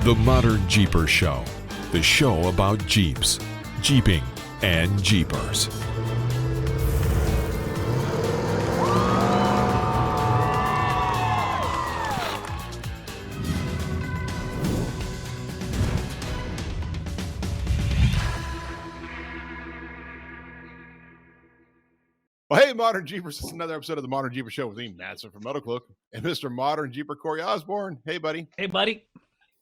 The ModernJeeper Show, the show about Jeeps, Jeeping, and Jeepers. Well, hey, Modern Jeepers, it's another episode of the ModernJeeper Show with me, Matson from Metalcloak, and Mr. Modern Jeeper Corey Osborne. Hey, buddy. Hey, buddy.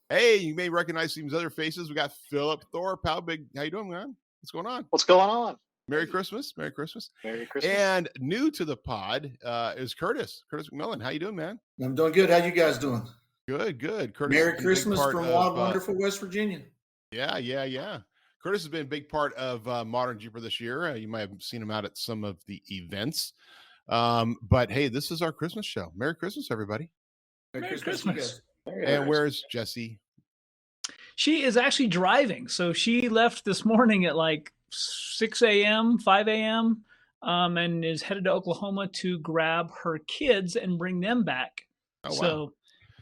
Hey, you may recognize these other faces. We got Phillip Thorpe. How you doing, man? What's going on? What's going on? Merry Christmas. Merry Christmas. Merry Christmas. And new to the pod is Curtis. Curtis McMillan. How you doing, man? I'm doing good. How you guys doing? Good. Curtis, Merry Christmas from wild, wonderful West Virginia. Yeah. Curtis has been a big part of Modern Jeeper this year. You might have seen him out at some of the events. But hey, this is our Christmas show. Merry Christmas, everybody. Merry Christmas. And where's Jessie? She is actually driving. So she left this morning at like 6 a.m., 5 a.m., and is headed to Oklahoma to grab her kids and bring them back. Oh, wow. So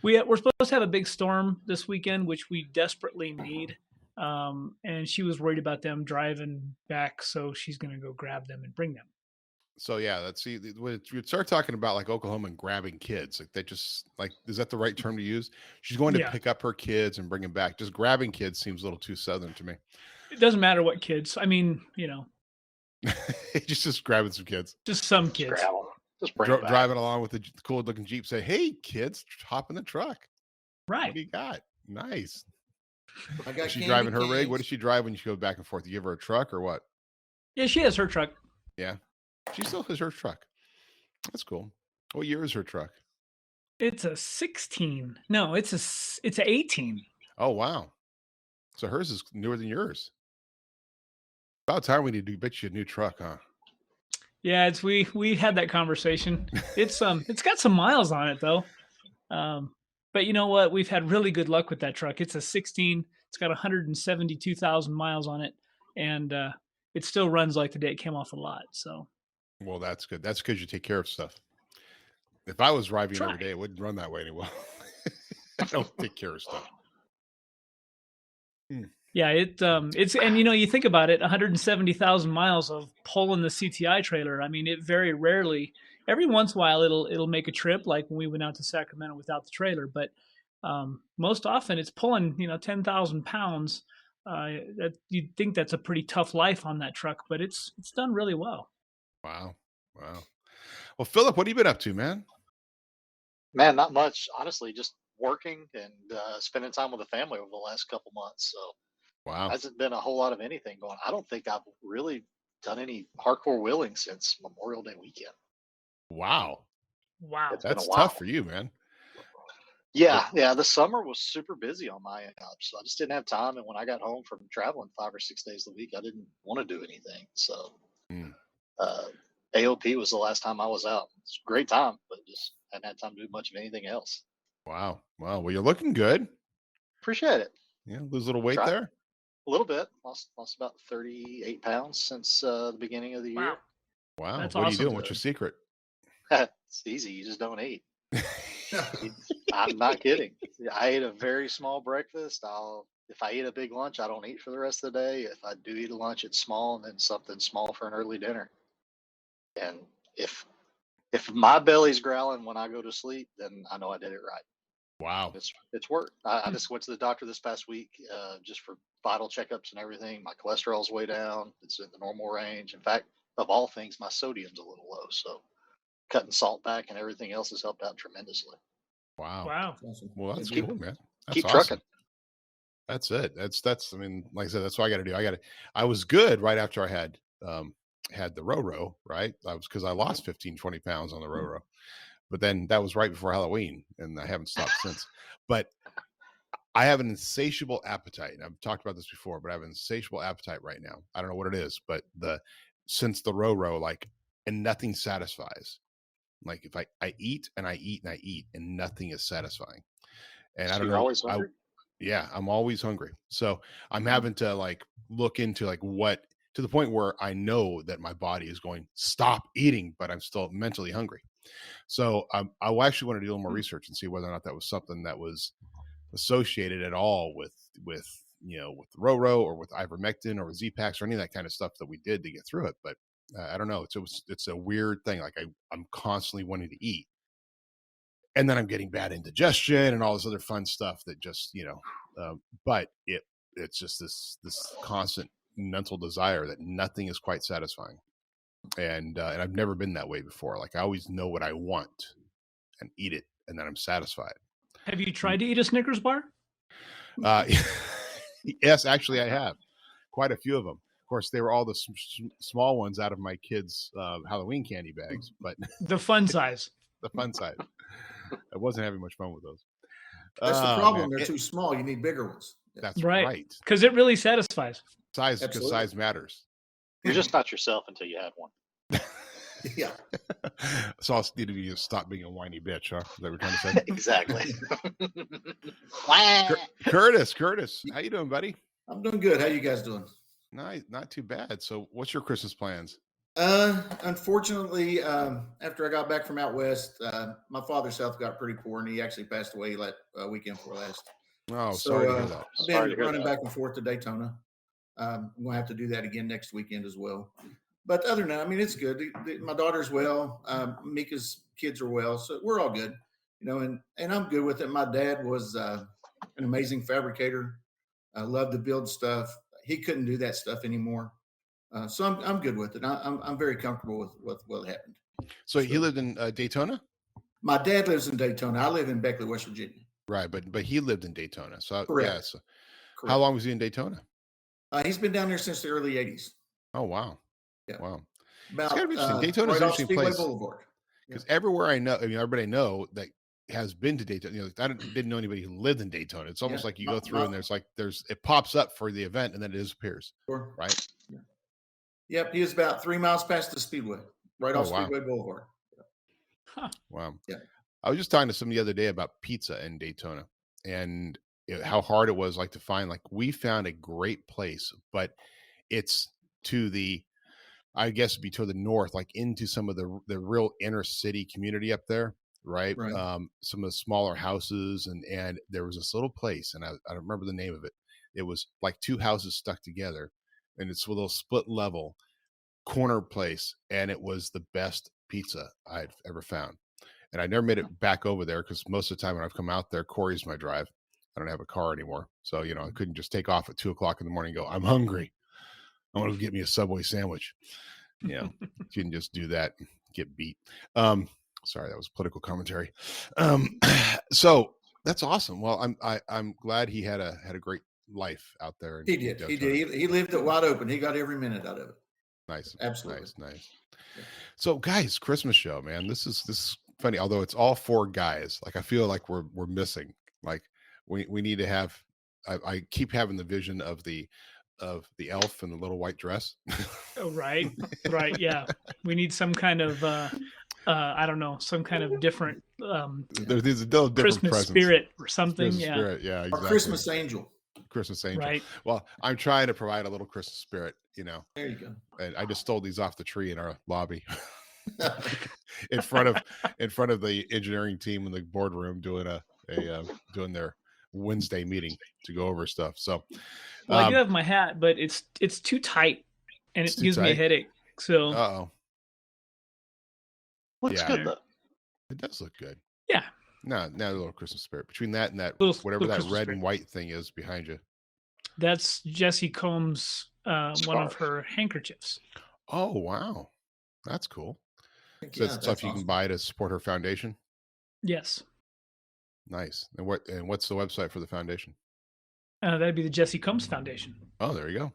we're supposed to have a big storm this weekend, which we desperately need. And she was worried about them driving back, so she's going to go grab them and bring them. So yeah, let's see. When you start talking about like Oklahoma and grabbing kids, like they just like, is that the right term to use? She's going to pick up her kids and bring them back. Just grabbing kids seems a little too Southern to me. It doesn't matter what kids. I mean, just grabbing some kids. Just some kids. Just bring them back. Driving along with the cool looking Jeep. Say, hey kids, hop in the truck. Right. What do you got? Nice. Is she driving her rig? What does she drive when she goes back and forth? You give her a truck or what? Yeah, she has her truck. Yeah. She still has her truck. That's cool. What year is her truck? It's a 16. No, it's a 18. Oh, wow. So hers is newer than yours. About time we need to get you a new truck, huh? Yeah, we had that conversation. It's got some miles on it though. But you know what? We've had really good luck with that truck. It's a 16. It's got 172,000 miles on it, and it still runs like the day it came off the lot. So. Well, that's good. That's because you take care of stuff. If I was driving every day, it wouldn't run that way anymore. I don't take care of stuff. Yeah, it's and you think about it, 170,000 miles of pulling the CTI trailer. I mean, it very rarely, every once in a while, it'll make a trip, like when we went out to Sacramento without the trailer. But most often, it's pulling 10,000 pounds. That you'd think that's a pretty tough life on that truck, but it's done really well. Wow. Well, Phillip, what have you been up to, man? Man, not much. Honestly, just working and spending time with the family over the last couple months. So, wow, hasn't been a whole lot of anything going. I don't think I've really done any hardcore wheeling since Memorial Day weekend. Wow, that's tough for you, man. Yeah. The summer was super busy on my end, so I just didn't have time. And when I got home from traveling 5 or 6 days a week, I didn't want to do anything. So. AOP was the last time I was out. It's a great time, but just hadn't had time to do much of anything else. Wow. Well, you're looking good. Appreciate it. Yeah, lose a little weight there. A little bit. Lost about 38 pounds since the beginning of the year. Wow. That's what awesome. Are you doing? What's your secret? It's easy. You just don't eat. I'm not kidding. I ate a very small breakfast. If I eat a big lunch, I don't eat for the rest of the day. If I do eat a lunch, it's small, and then something small for an early dinner. And if my belly's growling when I go to sleep, then I know I did it right. Wow. It's worked. I just went to the doctor this past week just for vital checkups and everything. My cholesterol's way down. It's in the normal range. In fact, of all things, my sodium's a little low. So cutting salt back and everything else has helped out tremendously. Wow. Awesome. Well, that's cool, man. That's keep awesome. trucking. That's it. That's. I mean, like I said, that's what I got to do. I was good right after I had the row, right? Because I lost 15, 20 pounds on the row. But then that was right before Halloween, and I haven't stopped since. But I have an insatiable appetite. And I've talked about this before, but I have an insatiable appetite right now. I don't know what it is, but since the row, and nothing satisfies. Like if I eat and I eat and I eat, and nothing is satisfying. And So I don't you're know. always hungry? Yeah, I'm always hungry. So I'm having to look into what to the point where I know that my body is going, stop eating, but I'm still mentally hungry. So I actually want to do a little more research and see whether or not that was something that was associated at all with with Roro or with ivermectin or with Z-Packs or any of that kind of stuff that we did to get through it. But I don't know. It's a weird thing. Like I'm constantly wanting to eat, and then I'm getting bad indigestion and all this other fun stuff that just but it's just this constant mental desire that nothing is quite satisfying, and I've never been that way before. Like I always know what I want and eat it, and then I'm satisfied. Have you tried to eat a Snickers bar? Yes, actually, I have quite a few of them. Of course, they were all the small ones out of my kids' Halloween candy bags, but the fun size. The fun size. I wasn't having much fun with those. That's the problem. They're too small. You need bigger ones. That's right. Because it really satisfies. Size, because size matters. You're just not yourself until you have one. Yeah. So I'll need to stop being a whiny bitch, huh? Is that what we're trying to say? Exactly. Curtis, how you doing, buddy? I'm doing good. How you guys doing? Nice, not too bad. So what's your Christmas plans? Unfortunately, after I got back from out west, my father's health got pretty poor, and he actually passed away weekend before last. Oh, sorry to hear that. I've been running back and forth to Daytona. I'm going to have to do that again next weekend as well. But other than that, I mean, it's good. My daughter's well. Mika's kids are well, so we're all good, and I'm good with it. My dad was an amazing fabricator. I love to build stuff. He couldn't do that stuff anymore. So I'm good with it. I'm very comfortable with what happened. So he lived in Daytona? My dad lives in Daytona. I live in Beckley, West Virginia. Right, but he lived in Daytona. So correct. Yeah, so correct. How long was he in Daytona? He's been down there since the early 80s. Oh, wow. Yeah. Wow. About, it's gotta be interesting. Daytona's right an interesting Speedway place. Boulevard. Because everywhere I know, everybody I know that has been to Daytona, I didn't know anybody who lived in Daytona. It's almost like you go through and it pops up for the event and then it disappears. Sure. Right? Yeah. Yep. He is about 3 miles past the Speedway, right off Speedway Boulevard. Huh. Wow. Yeah. I was just talking to somebody the other day about pizza in Daytona and how hard it was to find. We found a great place, but it's to the, I guess it'd be to the north, into some of the real inner city community up there. Right. Some of the smaller houses and there was this little place and I don't remember the name of it. It was like two houses stuck together and it's a little split level corner place. And it was the best pizza I've ever found. And I never made it back over there because most of the time when I've come out there, Corey's my drive. I don't have a car anymore. So, I couldn't just take off at 2:00 in the morning and go, I'm hungry. I want to get me a Subway sandwich. You can just do that and get beat. Sorry, that was political commentary. So that's awesome. Well, I'm glad he had a great life out there. He did. He lived it wide open. He got every minute out of it. Nice. Absolutely. Nice. Yeah. So guys, Christmas show, man. This is funny. Although it's all four guys, I feel like we're missing. We need to have. I keep having the vision of the elf in the little white dress. Oh, right. Yeah, we need some kind of I don't know, some kind of different there's a different Christmas presence. Spirit or something. Christmas spirit. Yeah, exactly. Or Christmas angel. Right. Well, I'm trying to provide a little Christmas spirit. There you go. And I just stole these off the tree in our lobby. in front of the engineering team in the boardroom doing doing their Wednesday meeting to go over stuff. So I do have my hat, but it's too tight and it gives me a headache. So looks good though. It does look good. Yeah. No, a little Christmas spirit between that and that whatever that Christmas red spirit. and white thing is behind you. That's Jessie Combs' one of her handkerchiefs. Oh wow, that's cool. So Yeah, it's stuff you can buy to support her foundation. Yes. Nice. And what's the website for the foundation? That'd be the Jessie Combs Foundation. Oh, there you go.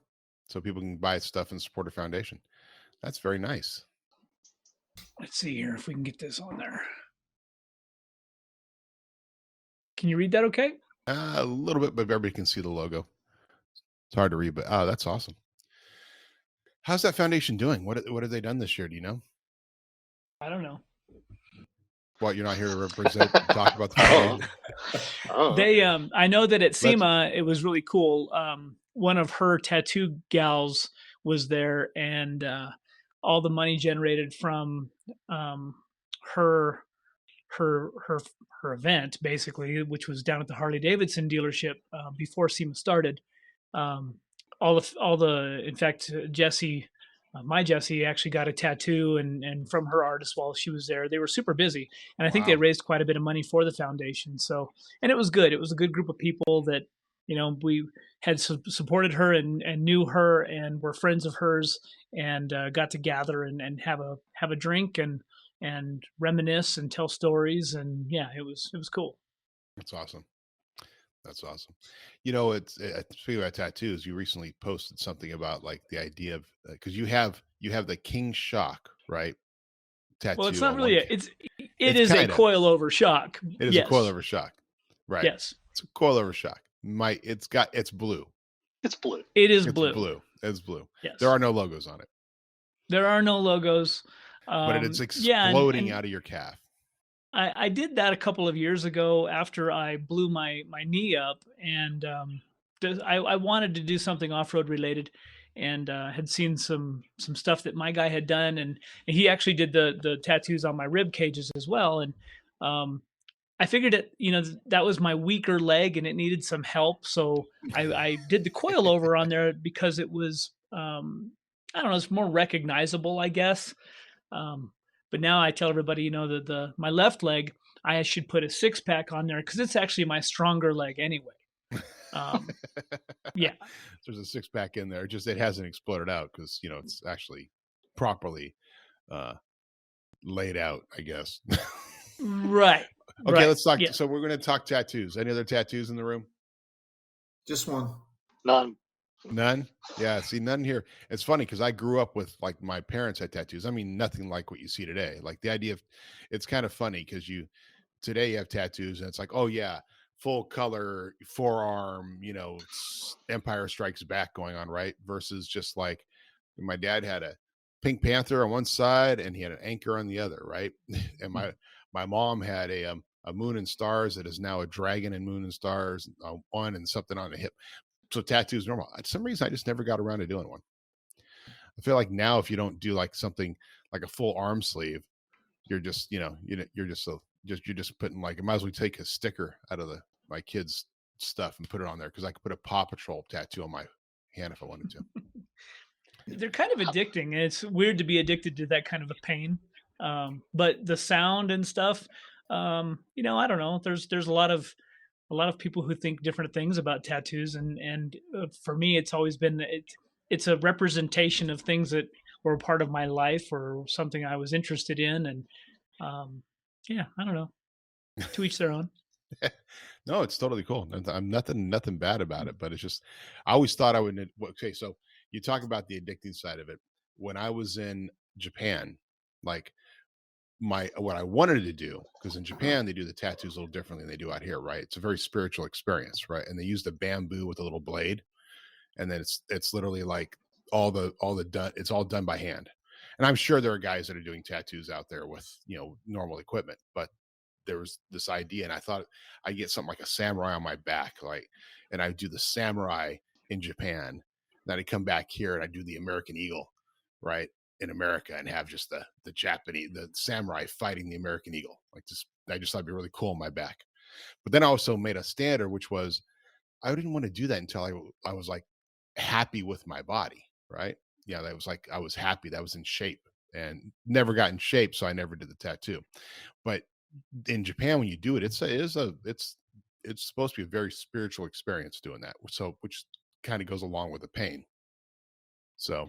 So people can buy stuff and support her foundation. That's very nice. Let's see here if we can get this on there. Can you read that okay? A little bit, but everybody can see the logo. It's hard to read, but that's awesome. How's that foundation doing? What have they done this year? Do you know? I don't know. What, you're not here to represent talk about the foundation? They I know that at SEMA it was really cool. One of her tattoo gals was there, and all the money generated from her her her event, basically, which was down at the Harley Davidson dealership before SEMA started. Um, in fact, Jesse, my Jesse actually got a tattoo and from her artist while she was there. They were super busy, and I think they Wow. raised quite a bit of money for the foundation. So, and it was good. It was a good group of people that, we had supported her and knew her and were friends of hers, and got to gather and have a drink and reminisce and tell stories. And yeah, it was cool. That's awesome. That's awesome. Speaking about tattoos, you recently posted something about like the idea of because you have the King Shock, right? Tattoo. Well, it's not on really one it is a coilover shock. It is a coilover shock, right? Yes, it's a coilover shock. It's blue. It's blue. It is It's blue. It's blue. Yes. There are no logos on it, There are no logos. but it's exploding out of your calf. I did that a couple of years ago after I blew my knee up, and I wanted to do something off-road related, and had seen some stuff that my guy had done, and he actually did the tattoos on my rib cages as well. And I figured that was my weaker leg and it needed some help, so I did the coilover on there because it was I don't know, it's more recognizable, I guess. But now I tell everybody, that my left leg, I should put a 6-pack on there because it's actually my stronger leg anyway. Yeah. There's a 6-pack in there. Just it hasn't exploded out because it's actually properly laid out, I guess. Right. Okay, right. let's talk. Yeah. So we're going to talk tattoos. Any other tattoos in the room? Just one. None. None? Yeah, see, none here. It's funny because I grew up with like my parents had tattoos. I mean, nothing like what you see today. Like the idea of it's kind of funny because today you have tattoos and it's like, oh yeah, full color forearm, Empire Strikes Back going on, right? Versus just like my dad had a Pink Panther on one side and he had an anchor on the other, right? And my mom had a Moon and Stars that is now a dragon and Moon and Stars on and something on the hip. So tattoos normal. For some reason, I just never got around to doing one. I feel like now if you don't do like something like a full arm sleeve, you're just you're just putting like, I might as well take a sticker out of my kids' stuff and put it on there because I could put a Paw Patrol tattoo on my hand if I wanted to. They're kind of addicting, and it's weird to be addicted to that kind of a pain. But the sound and stuff, I don't know. There's a lot of people who think different things about tattoos, and for me, it's always been it's a representation of things that were a part of my life or something I was interested in, and yeah, I don't know. To each their own. No, it's totally cool. I'm nothing bad about it, but it's just I always thought I would. Okay, so you talk about the addicting side of it. When I was in Japan, like what I wanted to do, because in Japan they do the tattoos a little differently than they do out here, right? It's a very spiritual experience, right? And they use the bamboo with a little blade, and then it's literally like all the done. It's all done by hand. And I'm sure there are guys that are doing tattoos out there with normal equipment, but there was this idea, and I thought I'd get something like a samurai on my back, and I do the samurai in Japan. Then I'd come back here and I do the American eagle, right? In America, and have just the samurai fighting the American eagle. I just thought it'd be really cool on my back. But then I also made a standard, which was I didn't want to do that until I was like happy with my body, right? Yeah, that was like I was happy, that was in shape, and never got in shape, so I never did the tattoo. But in Japan, when you do it, it's supposed to be a very spiritual experience doing that. So which kind of goes along with the pain. So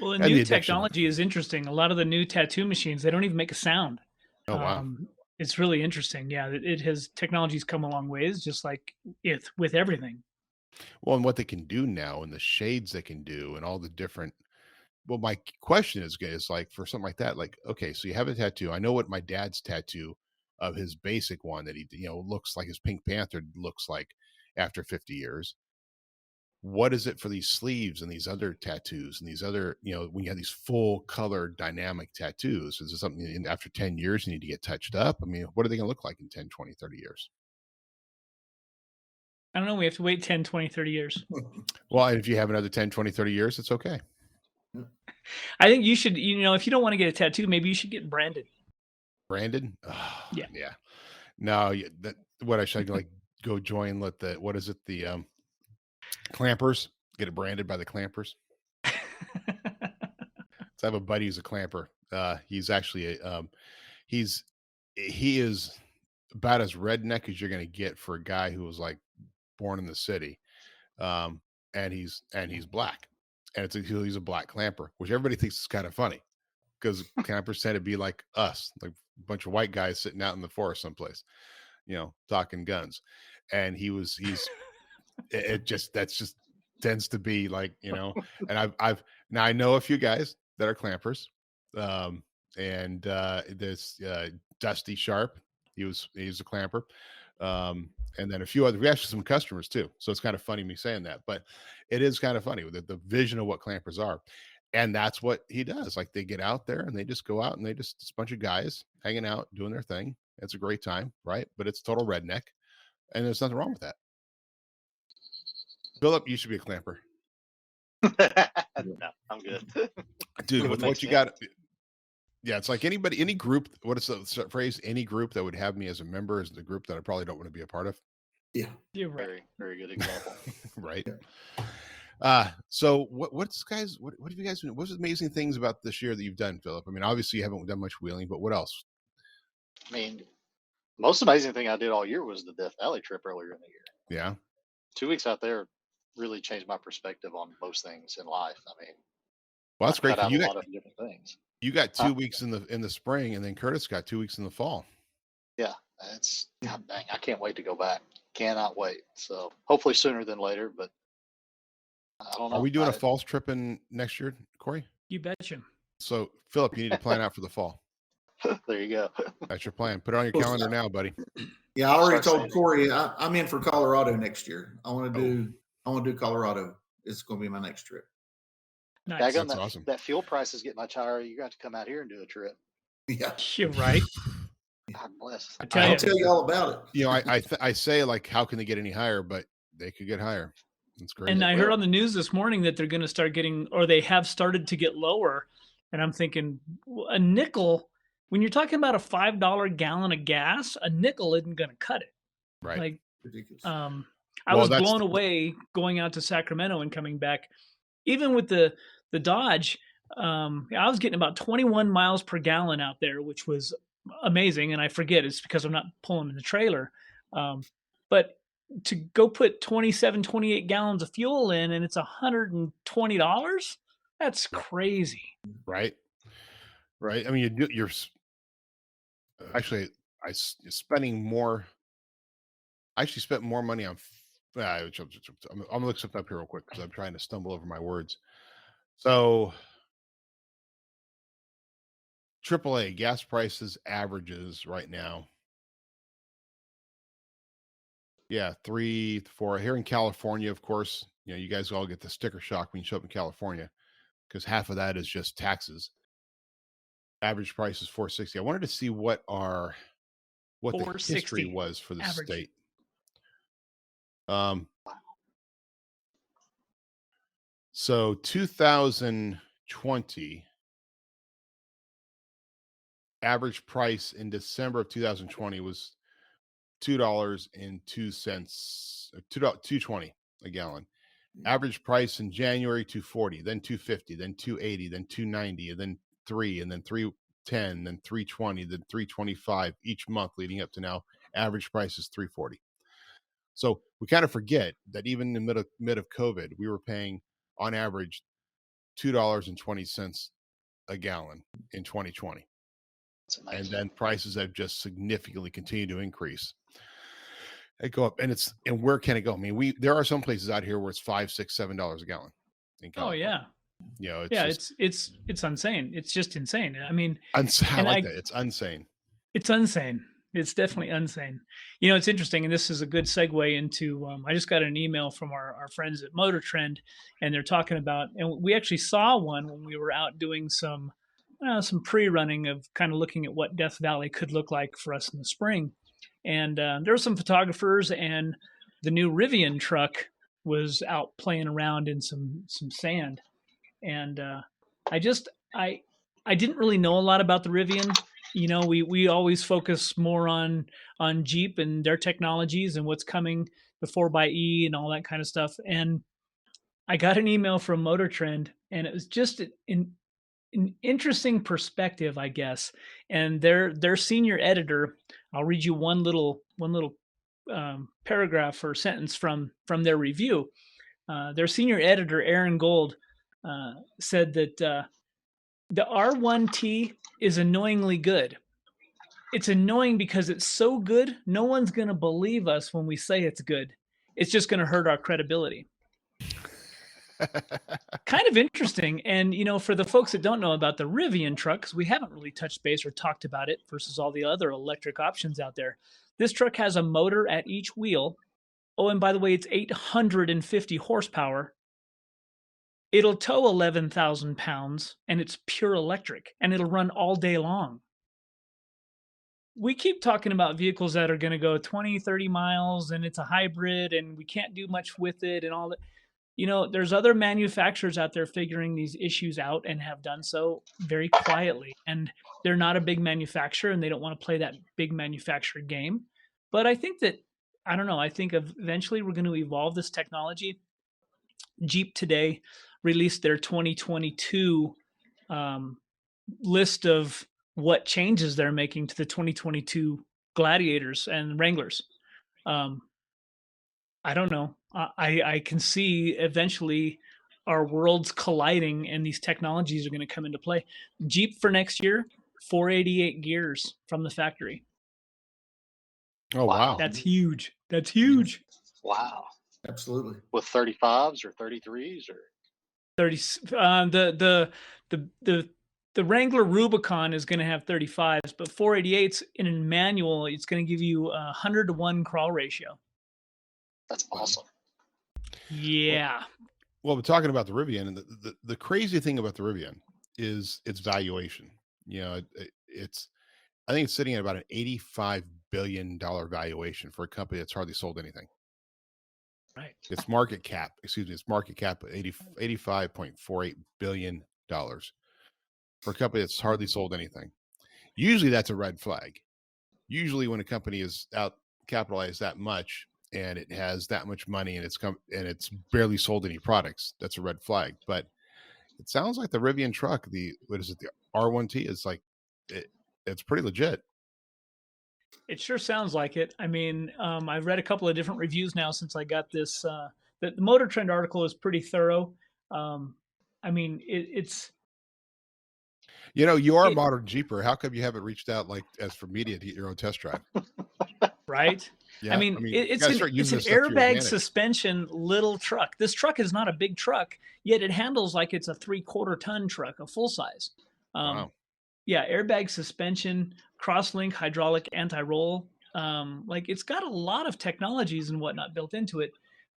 well, the new technology is interesting. A lot of the new tattoo machines, they don't even make a sound. Oh wow. It's really interesting. Yeah, technology's come a long ways, just like with everything. Well, and what they can do now and the shades they can do and all the different. Well, my question is like for something like that, like, okay, so you have a tattoo. I know what my dad's tattoo of his basic one that he, looks like his Pink Panther looks like after 50 years. What is it for these sleeves and these other tattoos and these other, when you have these full color dynamic tattoos, is it something after 10 years you need to get touched up? I mean, what are they going to look like in 10, 20, 30 years? I don't know. We have to wait 10, 20, 30 years. Well, if you have another 10, 20, 30 years, it's okay. I think you should, if you don't want to get a tattoo, maybe you should get branded. Branded? Oh, Yeah. yeah. No, what I should like go join. What is it? The clampers, get it branded by the clampers. So I have a buddy who's a clamper. He's actually he is about as redneck as you're going to get for a guy who was like born in the city. And he's black, and he's a black clamper, which everybody thinks is kind of funny because clampers tend to be like us, like a bunch of white guys sitting out in the forest someplace, talking guns. And that's just tends to be like, and now I know a few guys that are clampers. And there's Dusty Sharp. He's a clamper. And then a few other, we actually some customers too. So it's kind of funny me saying that, but it is kind of funny with the vision of what clampers are. And that's what he does. Like they get out there and they just go out and it's a bunch of guys hanging out, doing their thing. It's a great time, right? But it's total redneck. And there's nothing wrong with that. Phillip, you should be a clamper. No, I'm good. Dude, with what you got. Yeah, it's like any group. What is the phrase? Any group that would have me as a member is the group that I probably don't want to be a part of. Yeah. You're right. Very, very good example. Right. So what have you guys been, what's amazing things about this year that you've done, Phillip? I mean, obviously you haven't done much wheeling, but what else? I mean, most amazing thing I did all year was the Death Valley trip earlier in the year. Yeah. 2 weeks out there really changed my perspective on most things in life. I mean, Well, that's great. cut out a lot of different things. You got 2 weeks in the spring, and then Curtis got 2 weeks in the fall. Yeah, it's God dang. I can't wait to go back. Cannot wait. So hopefully sooner than later, but I don't know. Are we doing a falls trip in next year, Corey? You betcha. So Phillip, you need to plan out for the fall. There you go. That's your plan. Put it on your calendar now, buddy. Yeah, I already told Corey I'm in for Colorado next year. I want to do Colorado. It's going to be my next trip. Nice. That's awesome. That fuel price is getting much higher. You're going to have to come out here and do a trip. Yeah, You're right. God bless. I'll tell you all about it. I say like, how can they get any higher? But they could get higher. That's great. And I heard on the news this morning that they're going to start getting, or they have started to get lower. And I'm thinking, a nickel, when you're talking about a $5 gallon of gas, a nickel isn't going to cut it. Right. Like, Ridiculous. I was blown away going out to Sacramento and coming back. Even with the Dodge, I was getting about 21 miles per gallon out there, which was amazing. And I forget it's because I'm not pulling in the trailer. But to go put 27, 28 gallons of fuel in and it's $120, that's crazy. Right. I mean, you're actually, spending more. I actually spent more money on. I'm gonna look something up here real quick because I'm trying to stumble over my words. So, AAA gas prices averages right now. Yeah, 3 to 4 here in California. Of course, you guys all get the sticker shock when you show up in California because half of that is just taxes. Average price is $4.60. I wanted to see what the history was for the average state. So 2020 average price in December of 2020 was $2.02, $2.20 a gallon. Average price in January $2.40, then $2.50, then $2.80, then $2.90, and then $3, and then $3.10, then $3.20, then $3.25 each month leading up to now. Average price is $3.40. So we kind of forget that even in the mid of COVID, we were paying on average $2.20 a gallon in 2020. And then prices have just significantly continued to increase. They go up, and where can it go? I mean, there are some places out here where it's $5, $6, $7 a gallon. Oh yeah. It's it's insane. It's just insane. I mean, I like that. It's insane. It's insane. It's definitely insane. It's interesting, and this is a good segue into. I just got an email from our friends at Motor Trend, and they're talking about, and we actually saw one when we were out doing some pre-running of kind of looking at what Death Valley could look like for us in the spring. And there were some photographers, and the new Rivian truck was out playing around in some sand. And I didn't really know a lot about the Rivian. you know, we always focus more on Jeep and their technologies and what's coming, the 4xe and all that kind of stuff. And I got an email from Motor Trend, and it was just an interesting perspective, I guess. And their senior editor, I'll read you one little paragraph or sentence from their review. Their senior editor, Aaron Gold, said that the R1T is annoyingly good. It's annoying because it's so good, no one's going to believe us when we say it's good. It's just going to hurt our credibility. Kind of interesting. And, you know, for the folks that don't know about the Rivian truck, because we haven't really touched base or talked about it versus all the other electric options out there, this truck has a motor at each wheel. Oh, and by the way, it's 850 horsepower. It'll tow 11,000 pounds, and it's pure electric, and it'll run all day long. We keep talking about vehicles that are going to go 20, 30 miles, and it's a hybrid, and we can't do much with it and all that. You know, there's other manufacturers out there figuring these issues out and have done so very quietly. And they're not a big manufacturer, and they don't want to play that big manufacturer game. But I think that, I don't know, I think eventually we're going to evolve this technology. Jeep today released their 2022 list of what changes they're making to the 2022 Gladiators and Wranglers. I don't know. I can see eventually our worlds colliding and these technologies are going to come into play. Jeep for next year, 488 gears from the factory. Oh, wow. That's huge. That's huge. Wow. Absolutely. With 35s or 33s or 30. The Wrangler Rubicon is going to have 35s, but 488s in a manual, it's going to give you a 100-to-1 crawl ratio. That's awesome. Yeah. Well, we're talking about the Rivian, and the crazy thing about the Rivian is its valuation. You know, I think it's sitting at about an $85 billion valuation for a company that's hardly sold anything. Right. Its market cap $85.48 billion for a company that's hardly sold anything. Usually that's a red flag. Usually when a company is out capitalized that much and it has that much money and it's barely sold any products, that's a red flag. But it sounds like the Rivian truck, the R1T, is like it's pretty legit. It sure sounds like it. I mean, I've read a couple of different reviews now since I got this. The Motor Trend article is pretty thorough. I mean, it's. You know, you are a modern Jeeper. How come you haven't reached out as for media to get your own test drive? Right. Yeah, I mean it's an airbag suspension little truck. This truck is not a big truck, yet it handles like it's a 3/4 ton truck, a full size. Wow. Yeah, airbag suspension, crosslink, hydraulic anti-roll. Like it's got a lot of technologies and whatnot built into it.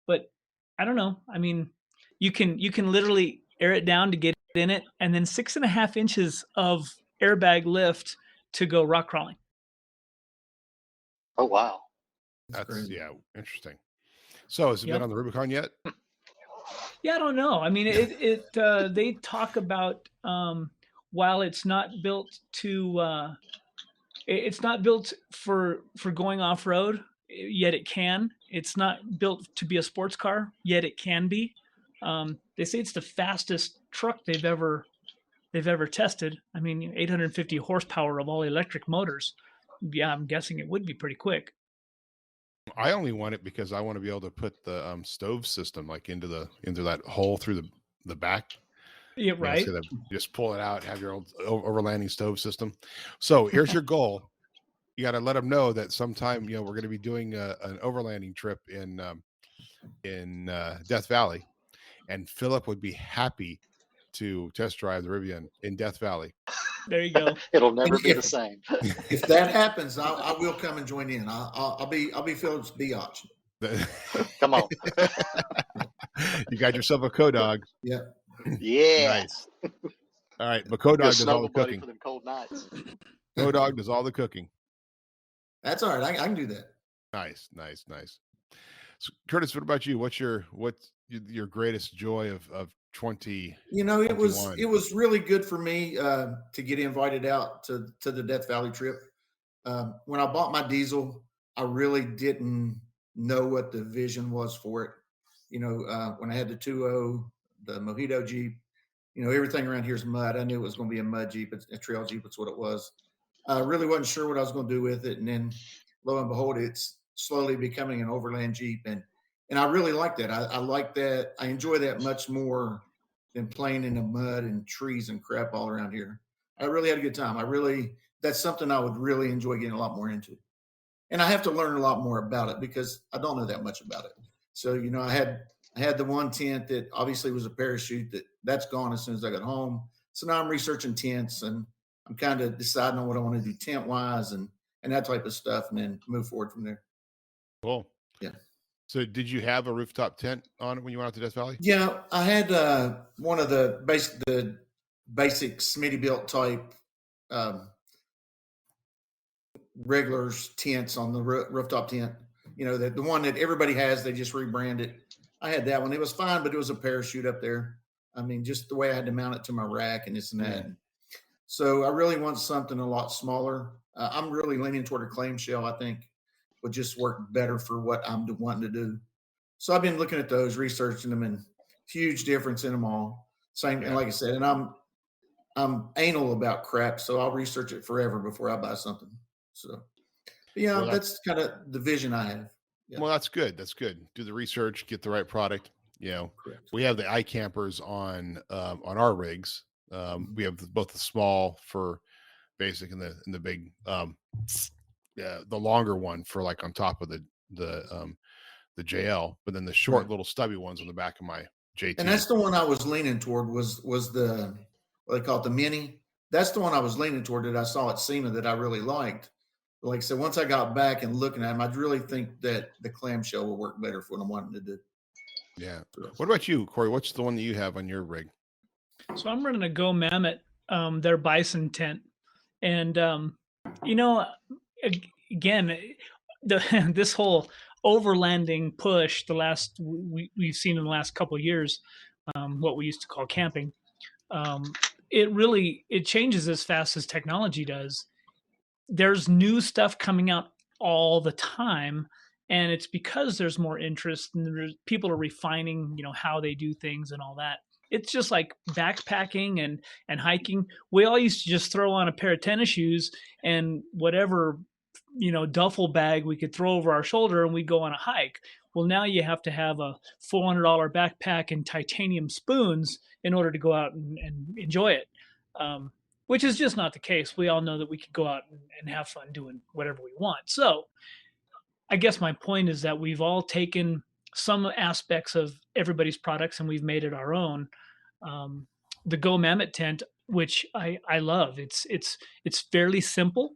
But I don't know. I mean, you can literally air it down to get in it, and then 6.5 inches of airbag lift to go rock crawling. Oh wow. That's interesting. So has it been on the Rubicon yet? Yeah, I don't know. I mean, they talk about while it's not built to it's not built for going off road, yet it can. It's not built to be a sports car, yet it can be. They say it's the fastest truck they've ever tested. I mean, 850 horsepower of all electric motors. Yeah, I'm guessing it would be pretty quick. I only want it because I want to be able to put the stove system into that hole through the back. Yeah, right. So that just pull it out, have your old overlanding stove system. So here's your goal. You got to let them know that sometime we're going to be doing an overlanding trip in Death Valley, and Phillip would be happy to test drive the Rivian in Death Valley. There you go. It'll never be the same. If that happens, I will come and join in. I'll be Phillip's biatch. Come on. You got yourself a co-dog. Yeah. Yeah. Nice. All right, but co-dog does all the cooking. For them cold nights. Co-dog does all the cooking. That's all right. I can do that. Nice. So, Curtis, what about you? What's your greatest joy of 20. It was 21. really good for me to get invited out to the Death Valley trip. When I bought my diesel, I really didn't know what the vision was for it. When I had the 2.0, the Mojito Jeep, everything around here is mud. I knew it was going to be a mud Jeep, a trail Jeep. It's what it was. I really wasn't sure what I was going to do with it. And then lo and behold, it's slowly becoming an overland Jeep. And I really like that. I like that. I enjoy that much more than playing in the mud and trees and crap all around here. I really had a good time. That's something I would really enjoy getting a lot more into. And I have to learn a lot more about it because I don't know that much about it. So, I had the one tent that obviously was a parachute that's gone as soon as I got home. So now I'm researching tents and I'm kind of deciding on what I want to do tent wise and that type of stuff, and then move forward from there. Cool. Yeah. So did you have a rooftop tent on it when you went out to Death Valley? Yeah, I had one of the basic Smittybilt type regulars tents on the rooftop tent. The one that everybody has, they just rebrand it. I had that one. It was fine, but it was a parachute up there. I mean, just the way I had to mount it to my rack and this and that. Mm. So I really want something a lot smaller. I'm really leaning toward a clamshell. I think would just work better for what I'm wanting to do. So I've been looking at those, researching them, and huge difference in them all. Same, and like I said, and I'm anal about crap, so I'll research it forever before I buy something. So, yeah, well, that's kind of the vision I have. Yeah. Well, that's good. That's good. Do the research, get the right product. Correct. We have the iCampers on our rigs. We have both the small for basic and the big, the longer one for like on top of the JL, but then the short little stubby ones on the back of my JT. And that's the one I was leaning toward was the, what they call it, the Mini. That's the one I was leaning toward that I saw at SEMA that I really liked. But like I said, once I got back and looking at them, I really think that the clamshell will work better for what I'm wanting to do. Yeah. What about you, Corey? What's the one that you have on your rig? So I'm running a Go Mammoth, their Bison tent. And, again, this whole overlanding push we've seen in the last couple of years, what we used to call camping, it changes as fast as technology does. There's new stuff coming out all the time, and it's because there's more interest and people are refining, how they do things and all that. It's just like backpacking and hiking. We all used to just throw on a pair of tennis shoes and whatever, duffel bag we could throw over our shoulder and we'd go on a hike. Well, now you have to have a $400 backpack and titanium spoons in order to go out and enjoy it, which is just not the case. We all know that we could go out and have fun doing whatever we want. So I guess my point is that we've all taken some aspects of everybody's products and we've made it our own. The Go Mammoth tent, which I love, it's fairly simple.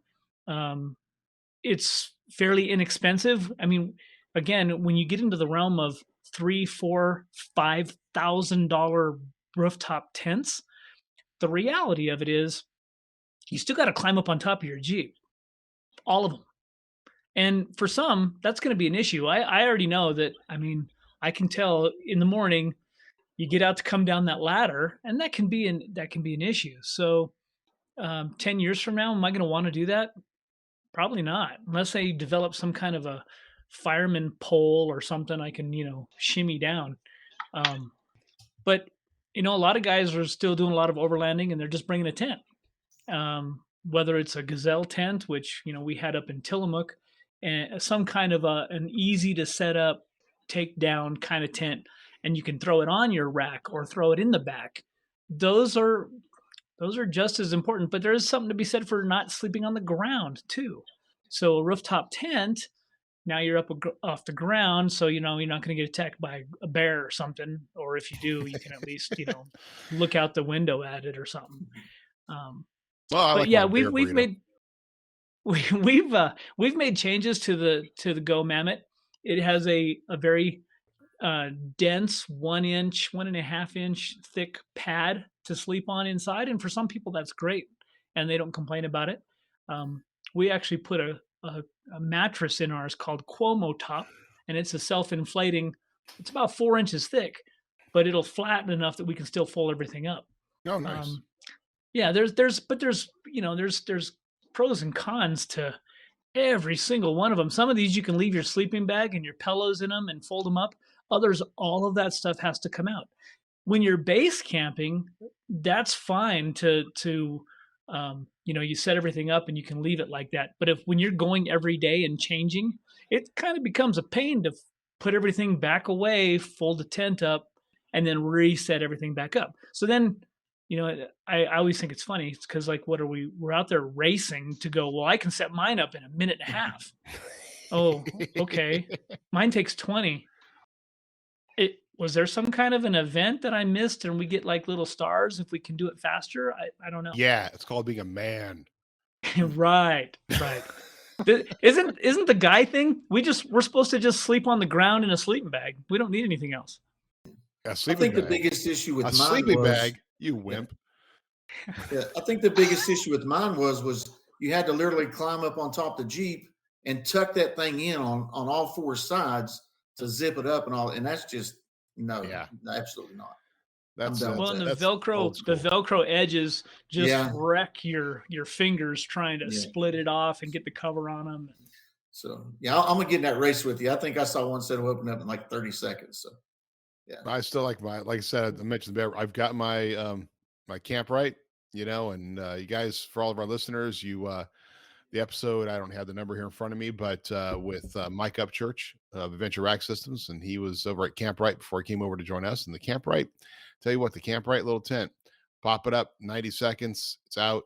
It's fairly inexpensive. I mean, again, when you get into the realm of $3,000, $4,000, $5,000 rooftop tents, the reality of it is you still got to climb up on top of your Jeep, all of them. And for some, that's going to be an issue. I already know that. I mean, I can tell in the morning you get out to come down that ladder, and that can be an issue. So 10 years from now, am I going to want to do that? Probably not, unless they develop some kind of a fireman pole or something I can, shimmy down. But, a lot of guys are still doing a lot of overlanding and they're just bringing a tent. Whether it's a Gazelle tent, which, we had up in Tillamook, and some kind of an easy to set up, take down kind of tent, and you can throw it on your rack or throw it in the back. Those are just as important, but there is something to be said for not sleeping on the ground too. So a rooftop tent, now you're up off the ground, so you're not going to get attacked by a bear or something, or if you do, you can at least look out the window at it or something. We've made changes to the Go Mammoth. It has a very dense 1.5 inch thick pad to sleep on inside, and for some people that's great, and they don't complain about it. We actually put a mattress in ours called Cuomo Top, and it's a self-inflating. It's about 4 inches thick, but it'll flatten enough that we can still fold everything up. Oh, nice. Yeah, there's pros and cons to every single one of them. Some of these you can leave your sleeping bag and your pillows in them and fold them up. Others, all of that stuff has to come out. When you're base camping, that's fine to you set everything up and you can leave it like that. But when you're going every day and changing, it kind of becomes a pain to put everything back away, fold the tent up, and then reset everything back up. So then, I always think it's funny. It's because we're out there racing to go, well, I can set mine up in a minute and a half. Oh, okay. Mine takes 20. Was there some kind of an event that I missed and we get like little stars if we can do it faster? I don't know. Yeah, it's called being a man. Right. Isn't the guy thing? We're supposed to just sleep on the ground in a sleeping bag. We don't need anything else. I think the biggest issue with a mine sleeping was, bag, you wimp. Yeah, I think the biggest issue with mine was you had to literally climb up on top of the Jeep and tuck that thing in on all four sides to zip it up and all. And that's just absolutely not. And the Velcro edges just wreck your fingers trying to split it off and get the cover on them. So I'm gonna get in that race with you. I think I saw one set open up in like 30 seconds. So I still like I said, I mentioned I've got my my camp right, and you guys, for all of our listeners, the episode, I don't have the number here in front of me, but with Mike Upchurch of Adventure Rack Systems, and he was over at Camp Right before he came over to join us. And the Camp Right, tell you what, the Camp Right little tent, pop it up, 90 seconds, it's out.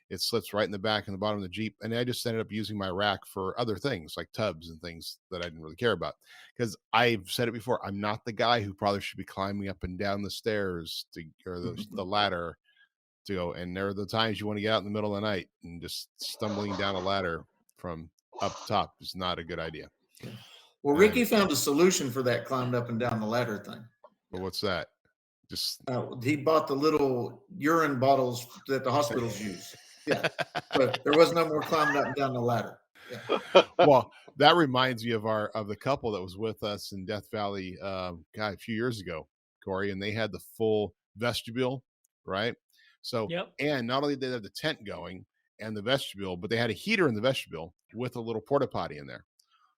It slips right in the back and the bottom of the Jeep. And I just ended up using my rack for other things like tubs and things that I didn't really care about. Because I've said it before, I'm not the guy who probably should be climbing up and down the stairs or the ladder to go. And there are the times you want to get out in the middle of the night, and just stumbling down a ladder from up top is not a good idea. Well, Ricky found a solution for that climbed up and down the ladder thing. But what's that? Just he bought the little urine bottles that the hospitals use. Yeah, but there was no more climbing up and down the ladder. Yeah. Well, that reminds me of the couple that was with us in Death Valley, a few years ago, Corey, and they had the full vestibule, right? So, and not only did they have the tent going and the vestibule, but they had a heater in the vestibule with a little porta potty in there,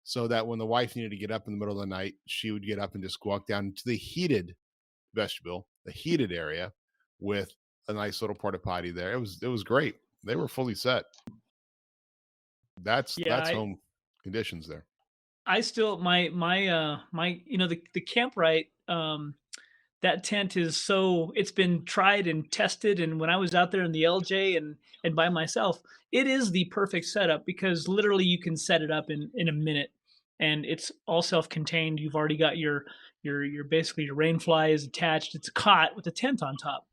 so that when the wife needed to get up in the middle of the night, she would get up and just walk down into the heated vestibule, the heated area, with a nice little porta potty there. It was great. They were fully set. That's home conditions there. I still my the Camp Right, that tent is it's been tried and tested, and when I was out there in the LJ and by myself, it is the perfect setup because literally you can set it up in a minute, and it's all self-contained. You've already got your basically your rain fly is attached. It's a cot with a tent on top.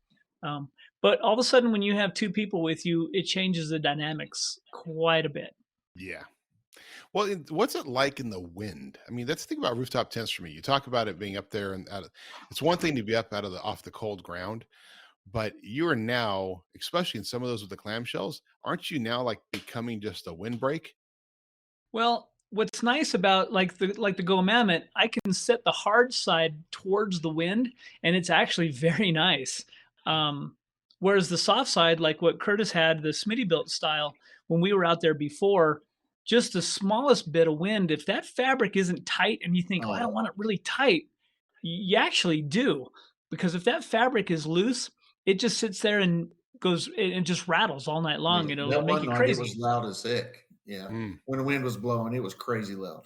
But all of a sudden, when you have two people with you, it changes the dynamics quite a bit. Yeah. Well, what's it like in the wind? I mean, that's the thing about rooftop tents for me. You talk about it being up there, and it's one thing to be up off the cold ground, but you are now, especially in some of those with the clamshells, aren't you now like becoming just a windbreak? Well, what's nice about like the Go Mammoth, I can set the hard side towards the wind, and it's actually very nice. Whereas the soft side, like what Curtis had, the Smitty built style, when we were out there before, just the smallest bit of wind, if that fabric isn't tight and you think, I don't want it really tight, you actually do. Because if that fabric is loose, it just sits there and goes and just rattles all night long. Yeah, It'll make you crazy. It was loud as heck. Yeah. When the wind was blowing, it was crazy loud.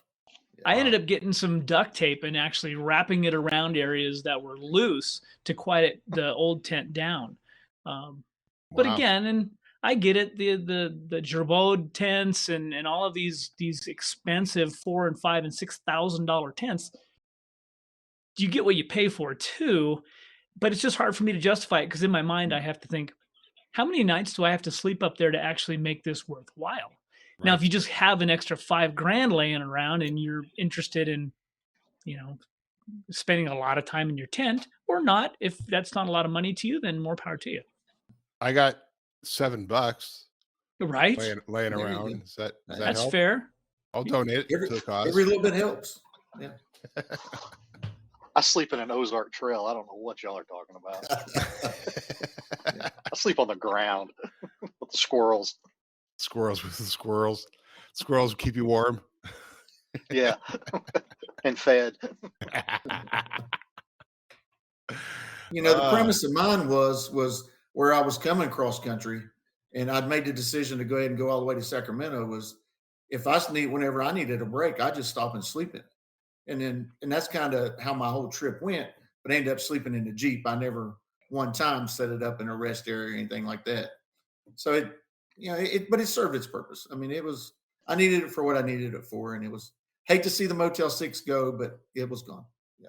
Yeah. I ended up getting some duct tape and actually wrapping it around areas that were loose to quiet the old tent down. But again, and I get it, the Gerbaud tents and all of these expensive $4,000 and $5,000 and $6,000 tents, you get what you pay for too. But it's just hard for me to justify it because in my mind I have to think, how many nights do I have to sleep up there to actually make this worthwhile? Right. Now, if you just have an extra $5,000 laying around and you're interested in, spending a lot of time in your tent or not, if that's not a lot of money to you, then more power to you. I got $7 right laying around. Does that that's help? Fair. I'll donate it to the cause. Every little bit helps. Yeah. I sleep in an Ozark Trail. I don't know what y'all are talking about. I sleep on the ground with the squirrels. Squirrels with the squirrels. Squirrels keep you warm. Yeah. And fed. The premise of mine was where I was coming cross country, and I'd made the decision to go ahead and go all the way to Sacramento. Was if whenever I needed a break, I just stop and sleep in it. And that's kind of how my whole trip went. But I ended up sleeping in the Jeep. I never one time set it up in a rest area or anything like that. So but it served its purpose. I mean, I needed it for what I needed it for, and it was hate to see the Motel 6 go, but it was gone. Yeah.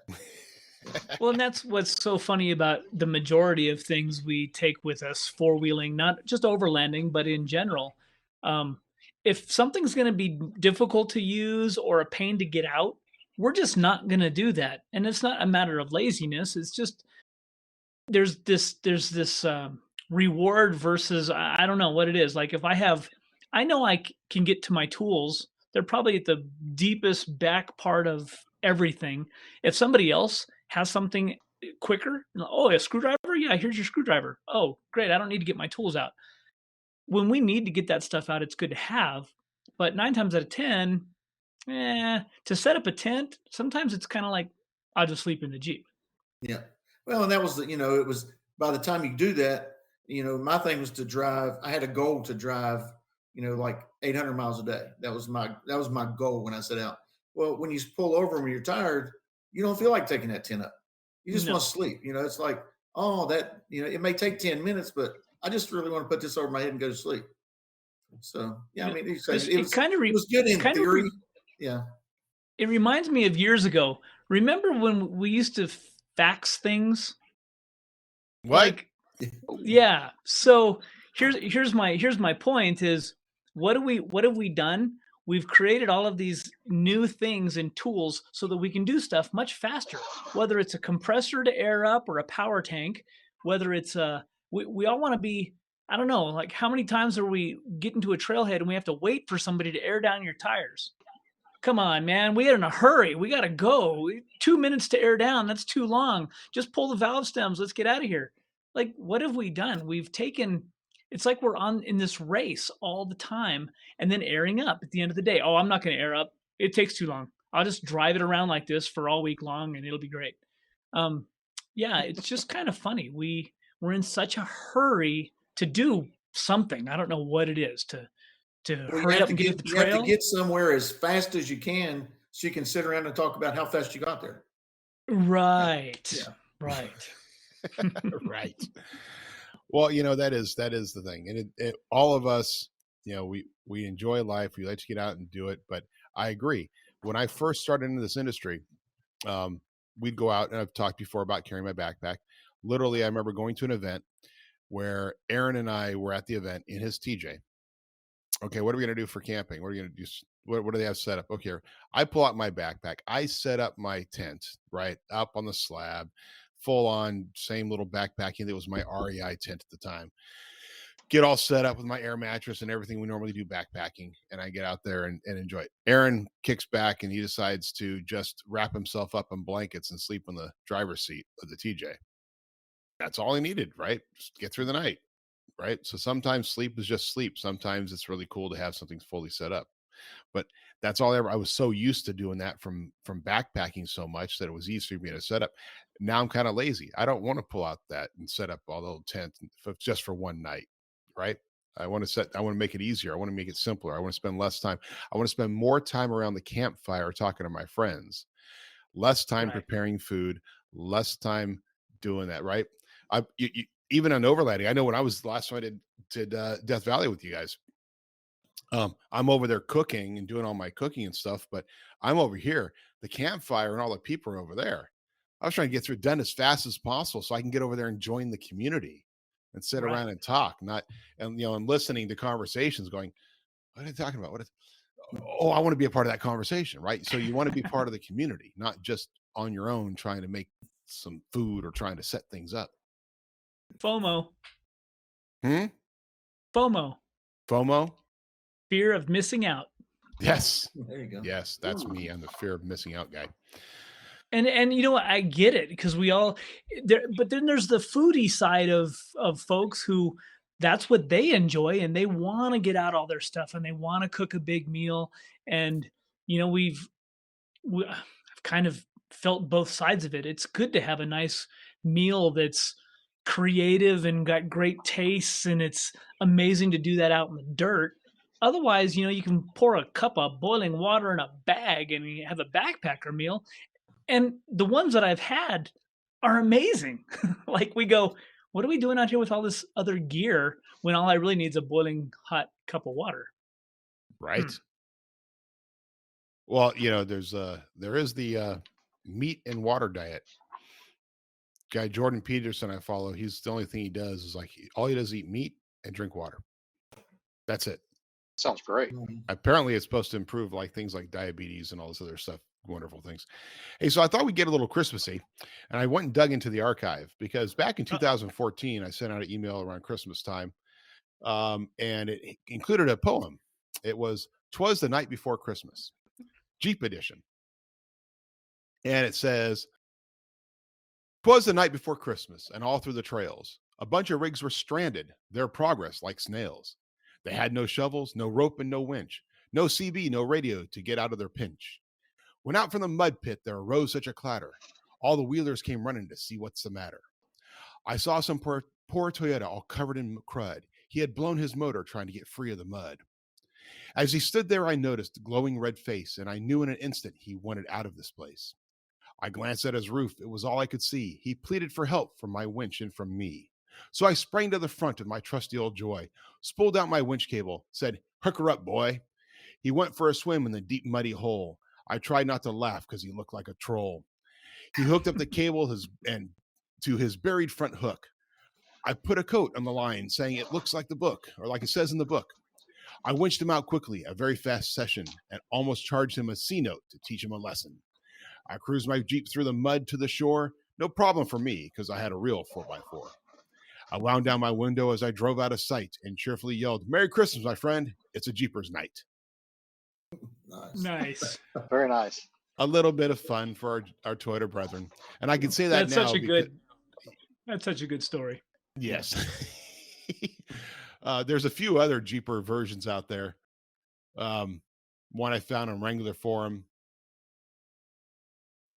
Well, and that's what's so funny about the majority of things we take with us, four-wheeling, not just overlanding, but in general. If something's going to be difficult to use or a pain to get out, we're just not going to do that. And it's not a matter of laziness. It's just there's this reward versus I don't know what it is. Like if I know I can get to my tools. They're probably at the deepest back part of everything. If somebody else has something quicker, oh, a screwdriver? Yeah, here's your screwdriver. Oh, great. I don't need to get my tools out. When we need to get that stuff out, it's good to have. But 9 times out of 10, to set up a tent, sometimes it's kind of like, I'll just sleep in the Jeep. Yeah. Well, and that was, it was by the time you do that, my thing was to drive. I had a goal to drive, like 800 miles a day. That was my goal when I set out. Well, when you pull over when you're tired, you don't feel like taking that tent up. You just want to sleep. It's like, it may take 10 minutes, but I just really want to put this over my head and go to sleep. So, yeah, I mean, it was good in theory. Yeah. It reminds me of years ago. Remember when we used to fax things? What? Yeah. So here's my point is what have we done? We've created all of these new things and tools so that we can do stuff much faster, whether it's a compressor to air up or a power tank, whether it's we all want to be, I don't know, like how many times are we getting to a trailhead and we have to wait for somebody to air down your tires? Come on, man. We are in a hurry. We got to go. 2 minutes to air down. That's too long. Just pull the valve stems. Let's get out of here. Like, what have we done? It's like we're in this race all the time and then airing up at the end of the day. Oh, I'm not going to air up. It takes too long. I'll just drive it around like this for all week long and it'll be great. Yeah, it's just kind of funny. We're in such a hurry to do something. I don't know what it is to hurry up and get to the trail. You have to get somewhere as fast as you can so you can sit around and talk about how fast you got there. Right. Yeah. Right. Right. Well, that is the thing. And all of us, we enjoy life. We like to get out and do it. But I agree. When I first started into this industry, we'd go out, and I've talked before about carrying my backpack. Literally, I remember going to an event where Aaron and I were at the event in his TJ. Okay, what are we going to do for camping? What are we going to do? What do they have set up? Okay, I pull out my backpack. I set up my tent, right, up on the slab, full on, same little backpacking. That was my REI tent at the time. Get all set up with my air mattress and everything we normally do backpacking. And I get out there and enjoy it. Aaron kicks back and he decides to just wrap himself up in blankets and sleep on the driver's seat of the TJ. That's all he needed, right? Just get through the night. Right. So sometimes sleep is just sleep. Sometimes it's really cool to have something fully set up. But that's all I was so used to doing that from backpacking so much that it was easy for me to set up. Now I'm kind of lazy. I don't want to pull out that and set up all the little tent just for one night. Right. I want to make it easier. I want to make it simpler. I want to spend less time. I want to spend more time around the campfire talking to my friends, less time preparing food, less time doing that. Right. Even on overlanding, I know when I was the last time I did Death Valley with you guys, I'm over there cooking and doing all my cooking and stuff, but I'm over here, the campfire and all the people are over there. I was trying to get through done as fast as possible so I can get over there and join the community and sit around and talk, and listening to conversations going, what are they talking about? I want to be a part of that conversation, right? So you want to be part of the community, not just on your own trying to make some food or trying to set things up. FOMO. FOMO? Fear of missing out. Yes. There you go. Yes, that's me. I'm the fear of missing out guy. And you know what? I get it because we all there, but then there's the foodie side of folks who that's what they enjoy and they want to get out all their stuff and they want to cook a big meal. And you know, I've kind of felt both sides of it. It's good to have a nice meal that's creative and got great tastes, and it's amazing to do that out in the dirt. Otherwise, you know, you can pour a cup of boiling water in a bag and you have a backpacker meal. And the ones that I've had are amazing. Like we go, what are we doing out here with all this other gear when all I really need is a boiling hot cup of water? Right. Well, you know, there is the meat and water diet. Guy Jordan Peterson I follow, he's the only thing he does is like all he does is eat meat and drink water. That's it. Sounds great. Apparently it's supposed to improve like things like diabetes and all this other stuff. Wonderful things. Hey, so I thought we'd get a little Christmassy, and I went and dug into the archive because back in 2014, I sent out an email around Christmas time, and it included a poem. It was "'Twas the Night Before Christmas," Jeep edition, and it says, "'Twas the night before Christmas, and all through the trails, a bunch of rigs were stranded, their progress like snails. They had no shovels, no rope, and no winch, no CB, no radio to get out of their pinch. When out from the mud pit there arose such a clatter, all the wheelers came running to see what's the matter. I saw some poor Toyota all covered in crud. He had blown his motor trying to get free of the mud. As he stood there, I noticed a glowing red face, and I knew in an instant he wanted out of this place. I glanced at his roof. It was all I could see. He pleaded for help from my winch and from me. So I sprang to the front of my trusty old Joy, spooled out my winch cable, said, 'Hook her up, boy.' He went for a swim in the deep muddy hole. I tried not to laugh because he looked like a troll. He hooked up the cable to his buried front hook. I put a coat on the line saying it looks like the book, or like it says in the book. I winched him out quickly, a very fast session, and almost charged him a C note to teach him a lesson. I cruised my Jeep through the mud to the shore. No problem for me because I had a real 4x4. I wound down my window as I drove out of sight and cheerfully yelled, 'Merry Christmas, my friend. It's a Jeepers night.'" Nice. Very nice. A little bit of fun for our Toyota brethren. And I can say that That's now. That's such a good story. Yes. There's a few other Jeeper versions out there. One I found on Wrangler Forum.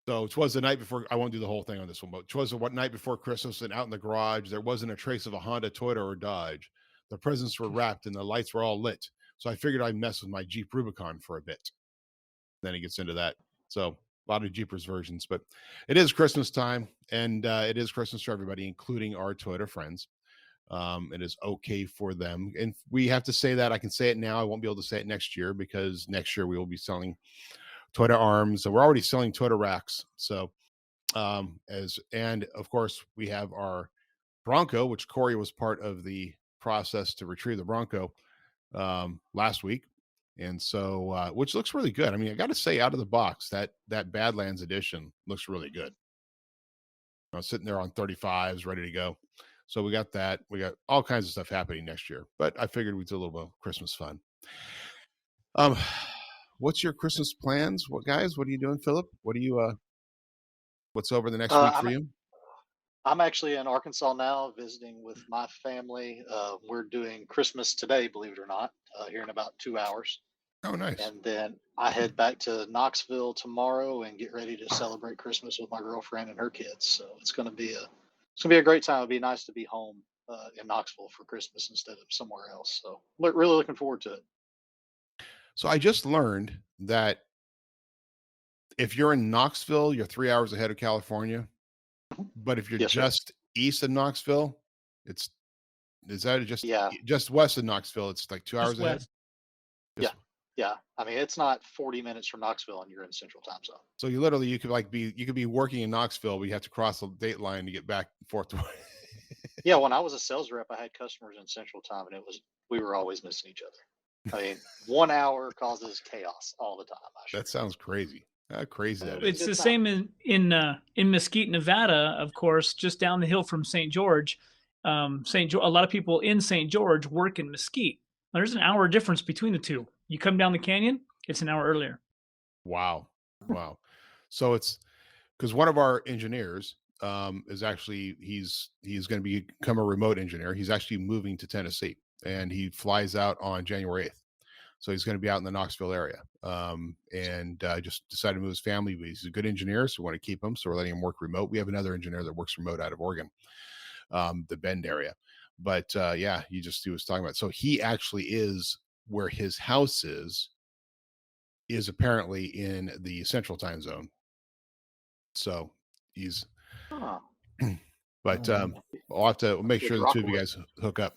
So 'twas the night before, I won't do the whole thing on this one, but 'twas the night before Christmas, and out in the garage, there wasn't a trace of a Honda, Toyota, or Dodge. The presents were wrapped and the lights were all lit. So I figured I'd mess with my Jeep Rubicon for a bit. Then he gets into that. So a lot of Jeepers versions, but it is Christmas time, and it is Christmas for everybody, including our Toyota friends. It is okay for them. And we have to say that. I can say it now. I won't be able to say it next year because next year we will be selling Toyota arms. So we're already selling Toyota racks. So and of course we have our Bronco, which Corey was part of the process to retrieve the Bronco last week. And so which looks really good. I mean, I got to say, out of the box, that Badlands edition looks really good. I was sitting there on 35s ready to go. So we got that. We got all kinds of stuff happening next year, but I figured we'd do a little bit of Christmas fun. What's your Christmas plans? What are you doing, Phillip? What are you what's over the next week for you? I'm actually in Arkansas now visiting with my family. We're doing Christmas today, believe it or not, here in about 2 hours. Oh, nice. And then I head back to Knoxville tomorrow and get ready to celebrate Christmas with my girlfriend and her kids. So it's going to be a great time. It'll be nice to be home in Knoxville for Christmas instead of somewhere else. So really looking forward to it. So I just learned that if you're in Knoxville, you're 3 hours ahead of California. But if you're just east of Knoxville, just west of Knoxville, it's like 2 hours ahead. Yeah. I mean, it's not 40 minutes from Knoxville and you're in Central Time Zone. So you could be working in Knoxville, but you have to cross the date line to get back and forth. Yeah, when I was a sales rep, I had customers in Central Time, and we were always missing each other. I mean, 1 hour causes chaos all the time. That sounds crazy. How crazy that It's is. the same in Mesquite, Nevada, of course, just down the hill from St. George. A lot of people in St. George work in Mesquite. There's an hour difference between the two. You come down the canyon, it's an hour earlier. Wow. So it's because one of our engineers is actually he's going to become a remote engineer. He's actually moving to Tennessee, and he flies out on January 8th. So he's going to be out in the Knoxville area, and just decided to move his family. But he's a good engineer, so we want to keep him. So we're letting him work remote. We have another engineer that works remote out of Oregon, the Bend area. But he was talking about. So he actually is where his house is apparently in the Central Time Zone. So he's, but I'll have to make sure the two of you guys hook up.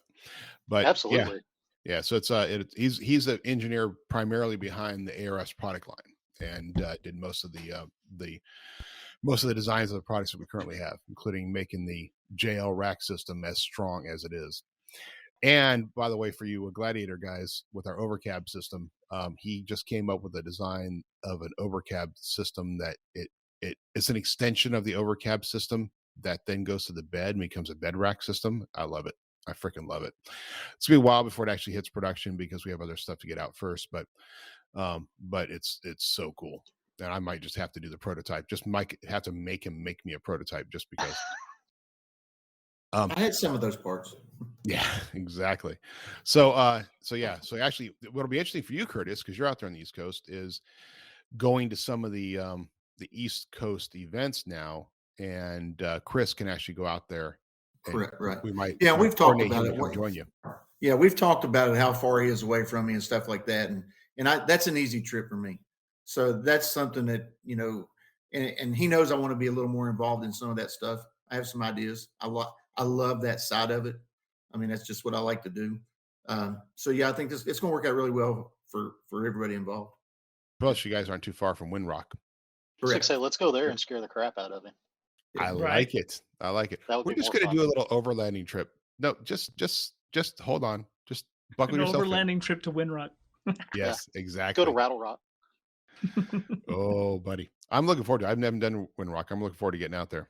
But absolutely. Yeah, so it's he's an engineer primarily behind the ARS product line, and did most of the designs of the products that we currently have, including making the JL rack system as strong as it is. And by the way, for you Gladiator guys, with our overcab system, he just came up with a design of an overcab system that it's an extension of the overcab system that then goes to the bed and becomes a bed rack system. I love it. I freaking love it. It's gonna be a while before it actually hits production because we have other stuff to get out first, but it's so cool. And I might just have to do the prototype. Just might have to make him make me a prototype just because. I had some of those parts. Yeah, exactly. So actually what'll be interesting for you, Curtis, because you're out there on the East Coast, is going to some of the East Coast events now, and Chris can actually go out there. Correct. Right. We might. Yeah, we've talked about it. Join you. Yeah, we've talked about it, how far he is away from me and stuff like that. And that's an easy trip for me. So that's something that, and he knows I want to be a little more involved in some of that stuff. I have some ideas. I love that side of it. I mean, that's just what I like to do. So yeah, I think it's going to work out really well for everybody involved. Plus, you guys aren't too far from Windrock. Say, let's go there and scare the crap out of him. I like it. We're just going to do a little overlanding trip. No, just hold on. Just buckle yourself in. Overlanding trip to Windrock. Yes, exactly. Go to Rattle Rock. Oh, buddy. I'm looking forward to it. I've never done Windrock. I'm looking forward to getting out there.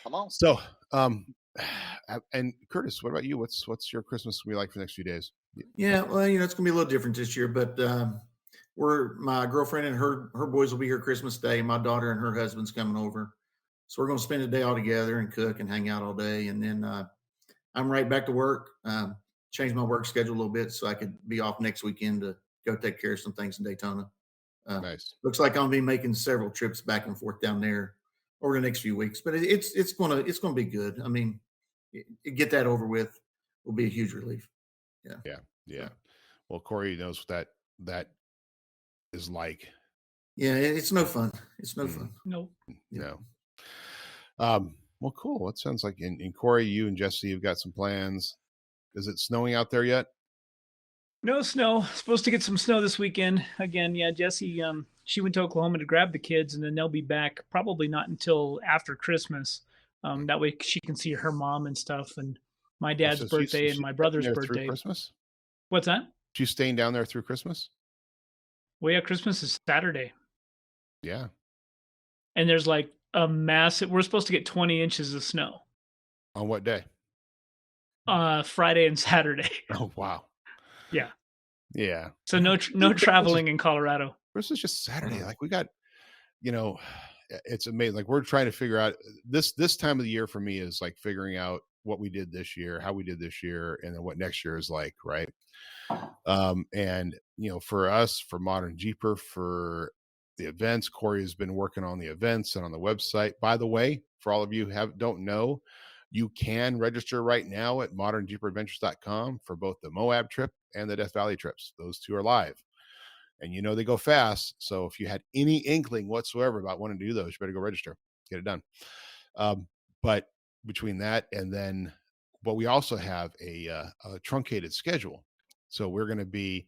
Come on. So, and Curtis, what about you? What's your Christmas going to be like for the next few days? Yeah, well, it's going to be a little different this year, but my girlfriend and her boys will be here Christmas Day. My daughter and her husband's coming over. So we're going to spend the day all together and cook and hang out all day. And then I'm right back to work, change my work schedule a little bit so I could be off next weekend to go take care of some things in Daytona. Nice. Looks like I'll be making several trips back and forth down there over the next few weeks, but it's going to be good. I mean, get that over with will be a huge relief. Yeah. Well, Corey knows what that is like. Yeah, it's no fun. It's no fun. Nope. No. Well, cool. It sounds like in Corey, you and Jesse have got some plans. Is it snowing out there yet? No snow. Supposed to get some snow this weekend. Again, yeah, Jesse, she went to Oklahoma to grab the kids, and then they'll be back probably not until after Christmas. That way she can see her mom and stuff, and my dad's birthday and my brother's birthday. Christmas? What's that? She's staying down there through Christmas? Well, yeah, Christmas is Saturday. Yeah. And there's like a massive, we're supposed to get 20 inches of snow. On what day? Friday and Saturday. Oh, wow. Yeah. Yeah. So no traveling in Colorado. This is just Saturday. Like we got, it's amazing. Like we're trying to figure out this time of the year for me is like figuring out what we did this year, how we did this year, and then what next year is like, right? And for us, for Modern Jeeper, for the events, Corey has been working on the events and on the website. By the way, for all of you who don't know, you can register right now at ModernJeeperAdventures.com for both the Moab trip and the Death Valley trips. Those two are live. And they go fast. So if you had any inkling whatsoever about wanting to do those, you better go register, get it done. But between that and then, but we also have a truncated schedule. So we're going to be,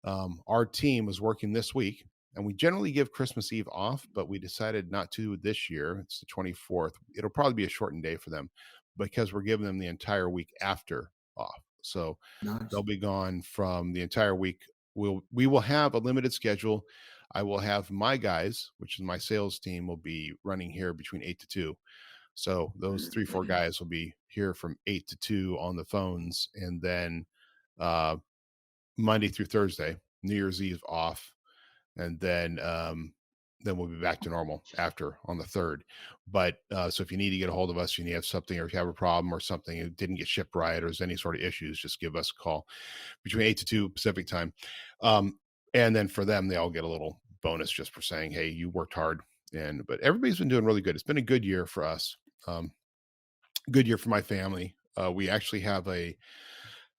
our team is working this week, and we generally give Christmas Eve off, but we decided not to this year. It's the 24th. It'll probably be a shortened day for them because we're giving them the entire week after off. So nice. They'll be gone from the entire week. We will have a limited schedule. I will have my guys, which is my sales team, will be running here between 8 to 2. So those 3-4 guys will be here from 8 to 2 on the phones. And then Monday through Thursday, New Year's Eve off. And then then we'll be back to normal after on the 3rd. But so if you need to get a hold of us, you need to have something, or if you have a problem or something, it didn't get shipped right, or there's any sort of issues, just give us a call between 8 to 2 Pacific time. And then for them, they all get a little bonus just for saying, hey, you worked hard. But everybody's been doing really good. It's been a good year for us. Good year for my family. We actually have a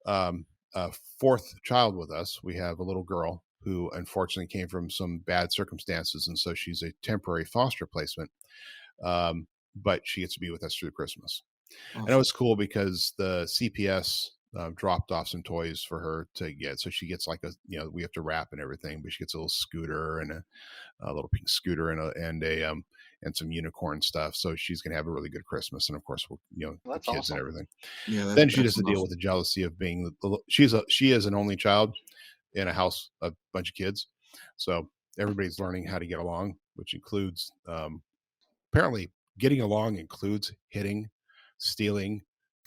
4th child with us. We have a little girl who unfortunately came from some bad circumstances, and so she's a temporary foster placement. But she gets to be with us through Christmas. Awesome. And it was cool because the CPS dropped off some toys for her to get. So she gets like we have to wrap and everything, but she gets a little scooter and a little pink scooter and some unicorn stuff. So she's going to have a really good Christmas. And of course, the kids awesome. And everything. Yeah. Then she has to deal with the jealousy of being she is an only child in a house of a bunch of kids. So everybody's learning how to get along, which includes, apparently getting along includes hitting, stealing,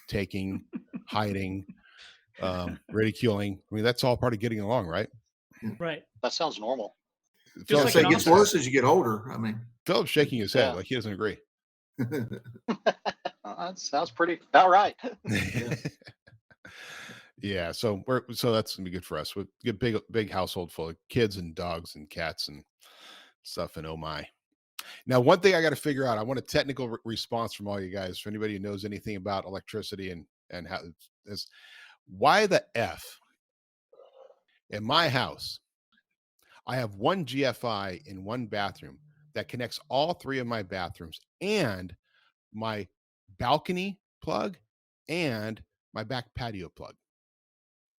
taking, hiding, ridiculing. I mean, that's all part of getting along, right? Right. That sounds normal. Just like it gets worse as you get older. I mean, Philip's shaking his head like he doesn't agree. That sounds pretty about right. Yeah. So that's gonna be good for us. We get big household full of kids and dogs and cats and stuff. And oh my. Now, one thing I got to figure out, I want a technical response from all you guys. For anybody who knows anything about electricity and how is why the F in my house, I have one GFI in one bathroom that connects all 3 of my bathrooms and my balcony plug and my back patio plug.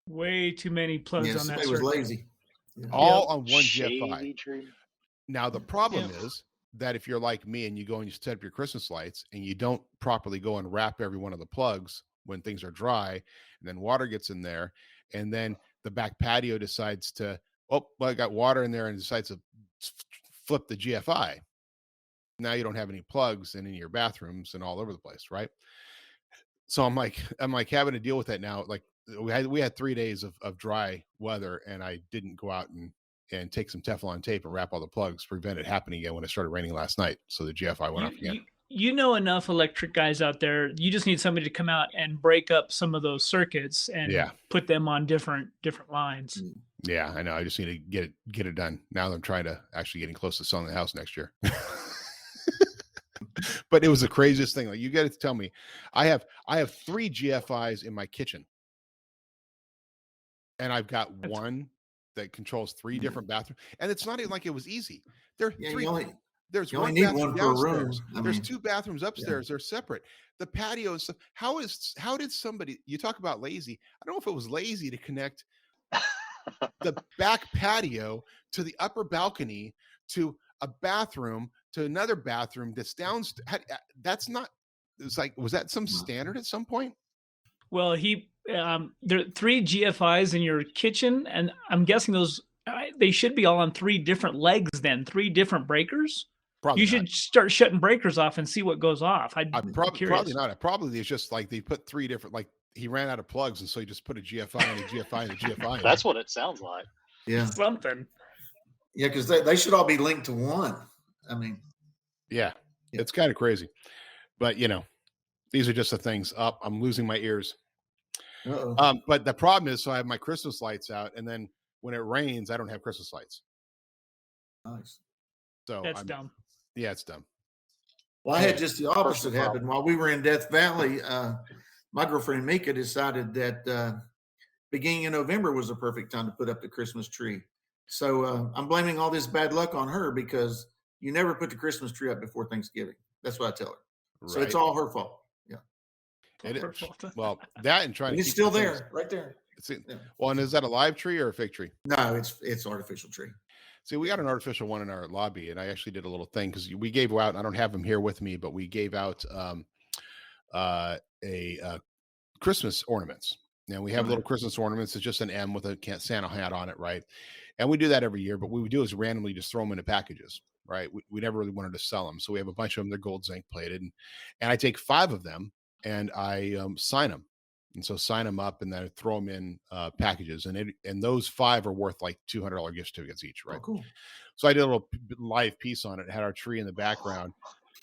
Way too many plugs on that. It was lazy. All on one GFI. Now, the problem is that if you're like me and you go and you set up your Christmas lights and you don't properly go and wrap every one of the plugs when things are dry, and then water gets in there, and then the back patio decides to, I got water in there, and decides to flip the GFI. Now you don't have any plugs in your bathrooms and all over the place, right? So I'm like having to deal with that now. Like we had 3 days of dry weather, and I didn't go out and take some Teflon tape and wrap all the plugs to prevent it happening again when it started raining last night. So the GFI went off again. You know enough electric guys out there. You just need somebody to come out and break up some of those circuits and put them on different lines. Yeah, I know. I just need to get it done. Now that I'm trying to actually getting close to selling the house next year. But it was the craziest thing. Like, you got to tell me, I have 3 GFIs in my kitchen, and I've got one that controls 3 different bathrooms, and it's not even like it was easy. There's one need bathroom one per room. downstairs. There's 2 bathrooms upstairs. They're separate. The patio and stuff. How did somebody? You talk about lazy. I don't know if it was lazy to connect the back patio to the upper balcony to a bathroom to another bathroom that's downstairs. That's not. It's like, was that some standard at some point? Well, there are 3 GFIs in your kitchen, and I'm guessing those they should be all on 3 different legs. Then 3 different breakers. Probably you should start shutting breakers off and see what goes off. Probably not. Probably it's just like they put 3 different. Like he ran out of plugs, and so he just put a GFI and a GFI and a GFI. That's what it sounds like. Yeah, something. Yeah, because they should all be linked to one. I mean, yeah. It's kind of crazy, but these are just the things. I'm losing my ears. But the problem is, so I have my Christmas lights out, and then when it rains, I don't have Christmas lights. Nice. So that's dumb. Yeah, it's dumb. Well, I had just the opposite happen. While we were in Death Valley, my girlfriend Mika decided that beginning in November was the perfect time to put up the Christmas tree. So I'm blaming all this bad luck on her because you never put the Christmas tree up before Thanksgiving. That's what I tell her. Right. So it's all her fault. Yeah. Well, that and trying to it's still there, right there. Well, and is that a live tree or a fig tree? No, it's artificial tree. See, we got an artificial one in our lobby, and I actually did a little thing because we gave out. I don't have them here with me, but we gave out Christmas ornaments. Now we have little Christmas ornaments. It's just an M with a Santa hat on it, right? And we do that every year. But what we do is randomly just throw them into packages, right? We never really wanted to sell them, so we have a bunch of them. They're gold zinc plated, and I take 5 of them and I sign them. And so sign them up and then throw them in packages. And those 5 are worth like $200 gift certificates each, right? Oh, cool. So I did a little live piece on it. It had our tree in the background,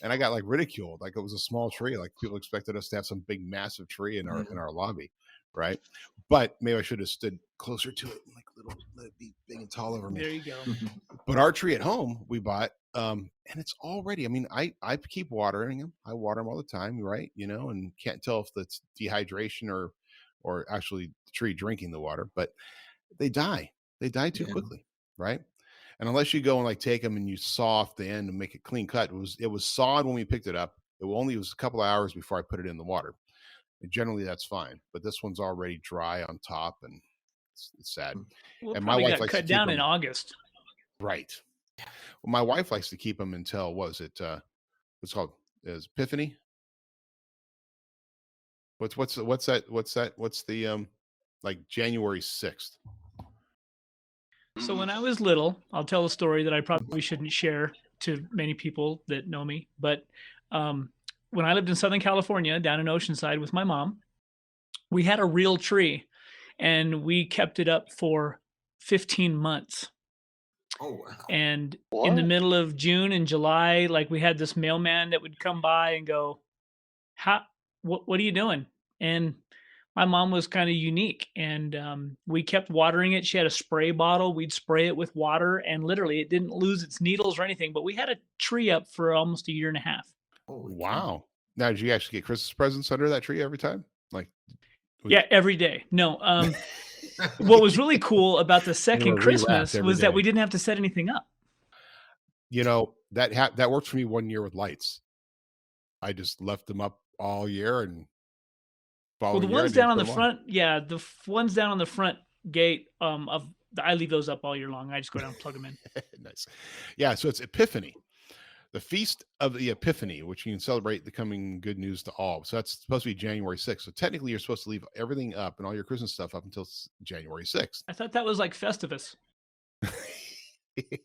and I got like ridiculed, like it was a small tree. Like people expected us to have some big, massive tree in our lobby, right? But maybe I should have stood closer to it, and like let it be big and tall over me. There you go. But our tree at home we bought, and it's already. I mean, I keep watering them. I water them all the time, right? And can't tell if that's dehydration or actually the tree drinking the water, but they die. They die too quickly, right? And unless you go and like take them and you saw off the end and make it clean cut, it was sawed when we picked it up. It was a couple of hours before I put it in the water. And generally that's fine, but this one's already dry on top, and it's sad. Well, and my wife likes cut to keep down them, in August. right? Well, my wife likes to keep them until what's called is Epiphany. What's the like January 6th? So when I was little, I'll tell a story that I probably shouldn't share to many people that know me. But when I lived in Southern California, down in Oceanside with my mom, we had a real tree, and we kept it up for 15 months. Oh, wow. And in the middle of June and July, like we had this mailman that would come by and go, what are you doing? And my mom was kind of unique, and we kept watering it. She had a spray bottle. We'd spray it with water, and literally it didn't lose its needles or anything. But we had a tree up for almost a year and a half. Wow. Now, did you actually get Christmas presents under that tree every time? Like, yeah, every day. No. What was really cool about the second Christmas was that we didn't have to set anything up. That worked for me one year with lights. I just left them up all year, and well, the ones down on the front, the ones down on the front gate I leave those up all year long. I just go down and plug them in. Nice. Yeah, so it's Epiphany, the Feast of the Epiphany, which you can celebrate the coming good news to all. So that's supposed to be January 6th. So technically, you're supposed to leave everything up and all your Christmas stuff up until January 6th. I thought that was like Festivus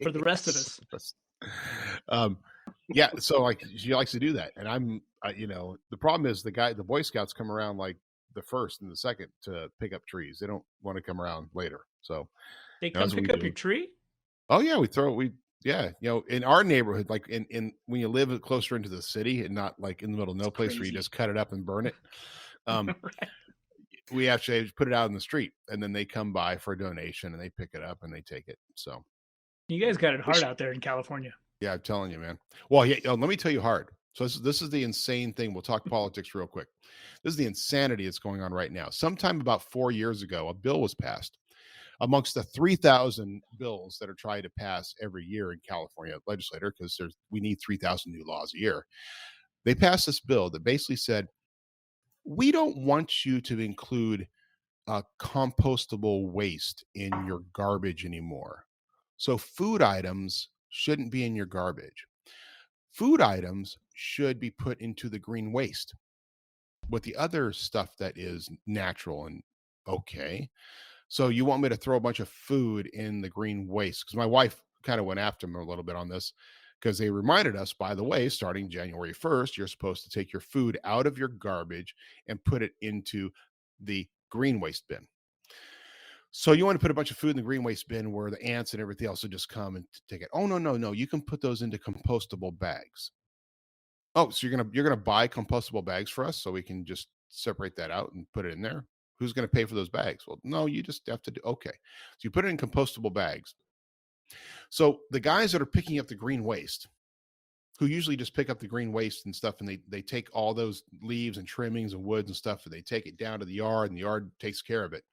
for the rest of us. Yeah, so like she likes to do that, and the problem is the Boy Scouts come around like the 1st and the 2nd to pick up trees. They don't want to come around later, so they come pick up your tree. Oh yeah, in our neighborhood, like in when you live closer into the city and not like in the middle of no place where you just cut it up and burn it. Right. We actually put it out in the street, and then they come by for a donation and they pick it up and they take it. So you guys got it hard out there in California. Yeah, I'm telling you, man. Well, yeah, let me tell you hard. So this is the insane thing. We'll talk politics real quick. This is the insanity that's going on right now. Sometime about 4 years ago, a bill was passed amongst the 3,000 bills that are trying to pass every year in California legislature, because we need 3,000 new laws a year. They passed this bill that basically said, we don't want you to include compostable waste in your garbage anymore. So food items shouldn't be in your garbage. Food items should be put into the green waste with the other stuff that is natural and okay. So you want me to throw a bunch of food in the green waste? Because my wife kind of went after me a little bit on this, because they reminded us, by the way, starting January 1st, you're supposed to take your food out of your garbage and put it into the green waste bin. So you want to put a bunch of food in the green waste bin where the ants and everything else will just come and take it. Oh, no. You can put those into compostable bags. Oh, so you're gonna buy compostable bags for us so we can just separate that out and put it in there? Who's going to pay for those bags? Well, no, you just have to do. Okay. So you put it in compostable bags. So the guys that are picking up the green waste, who usually just pick up the green waste and stuff, and they take all those leaves and trimmings and woods and stuff, and they take it down to the yard, and the yard takes care of it,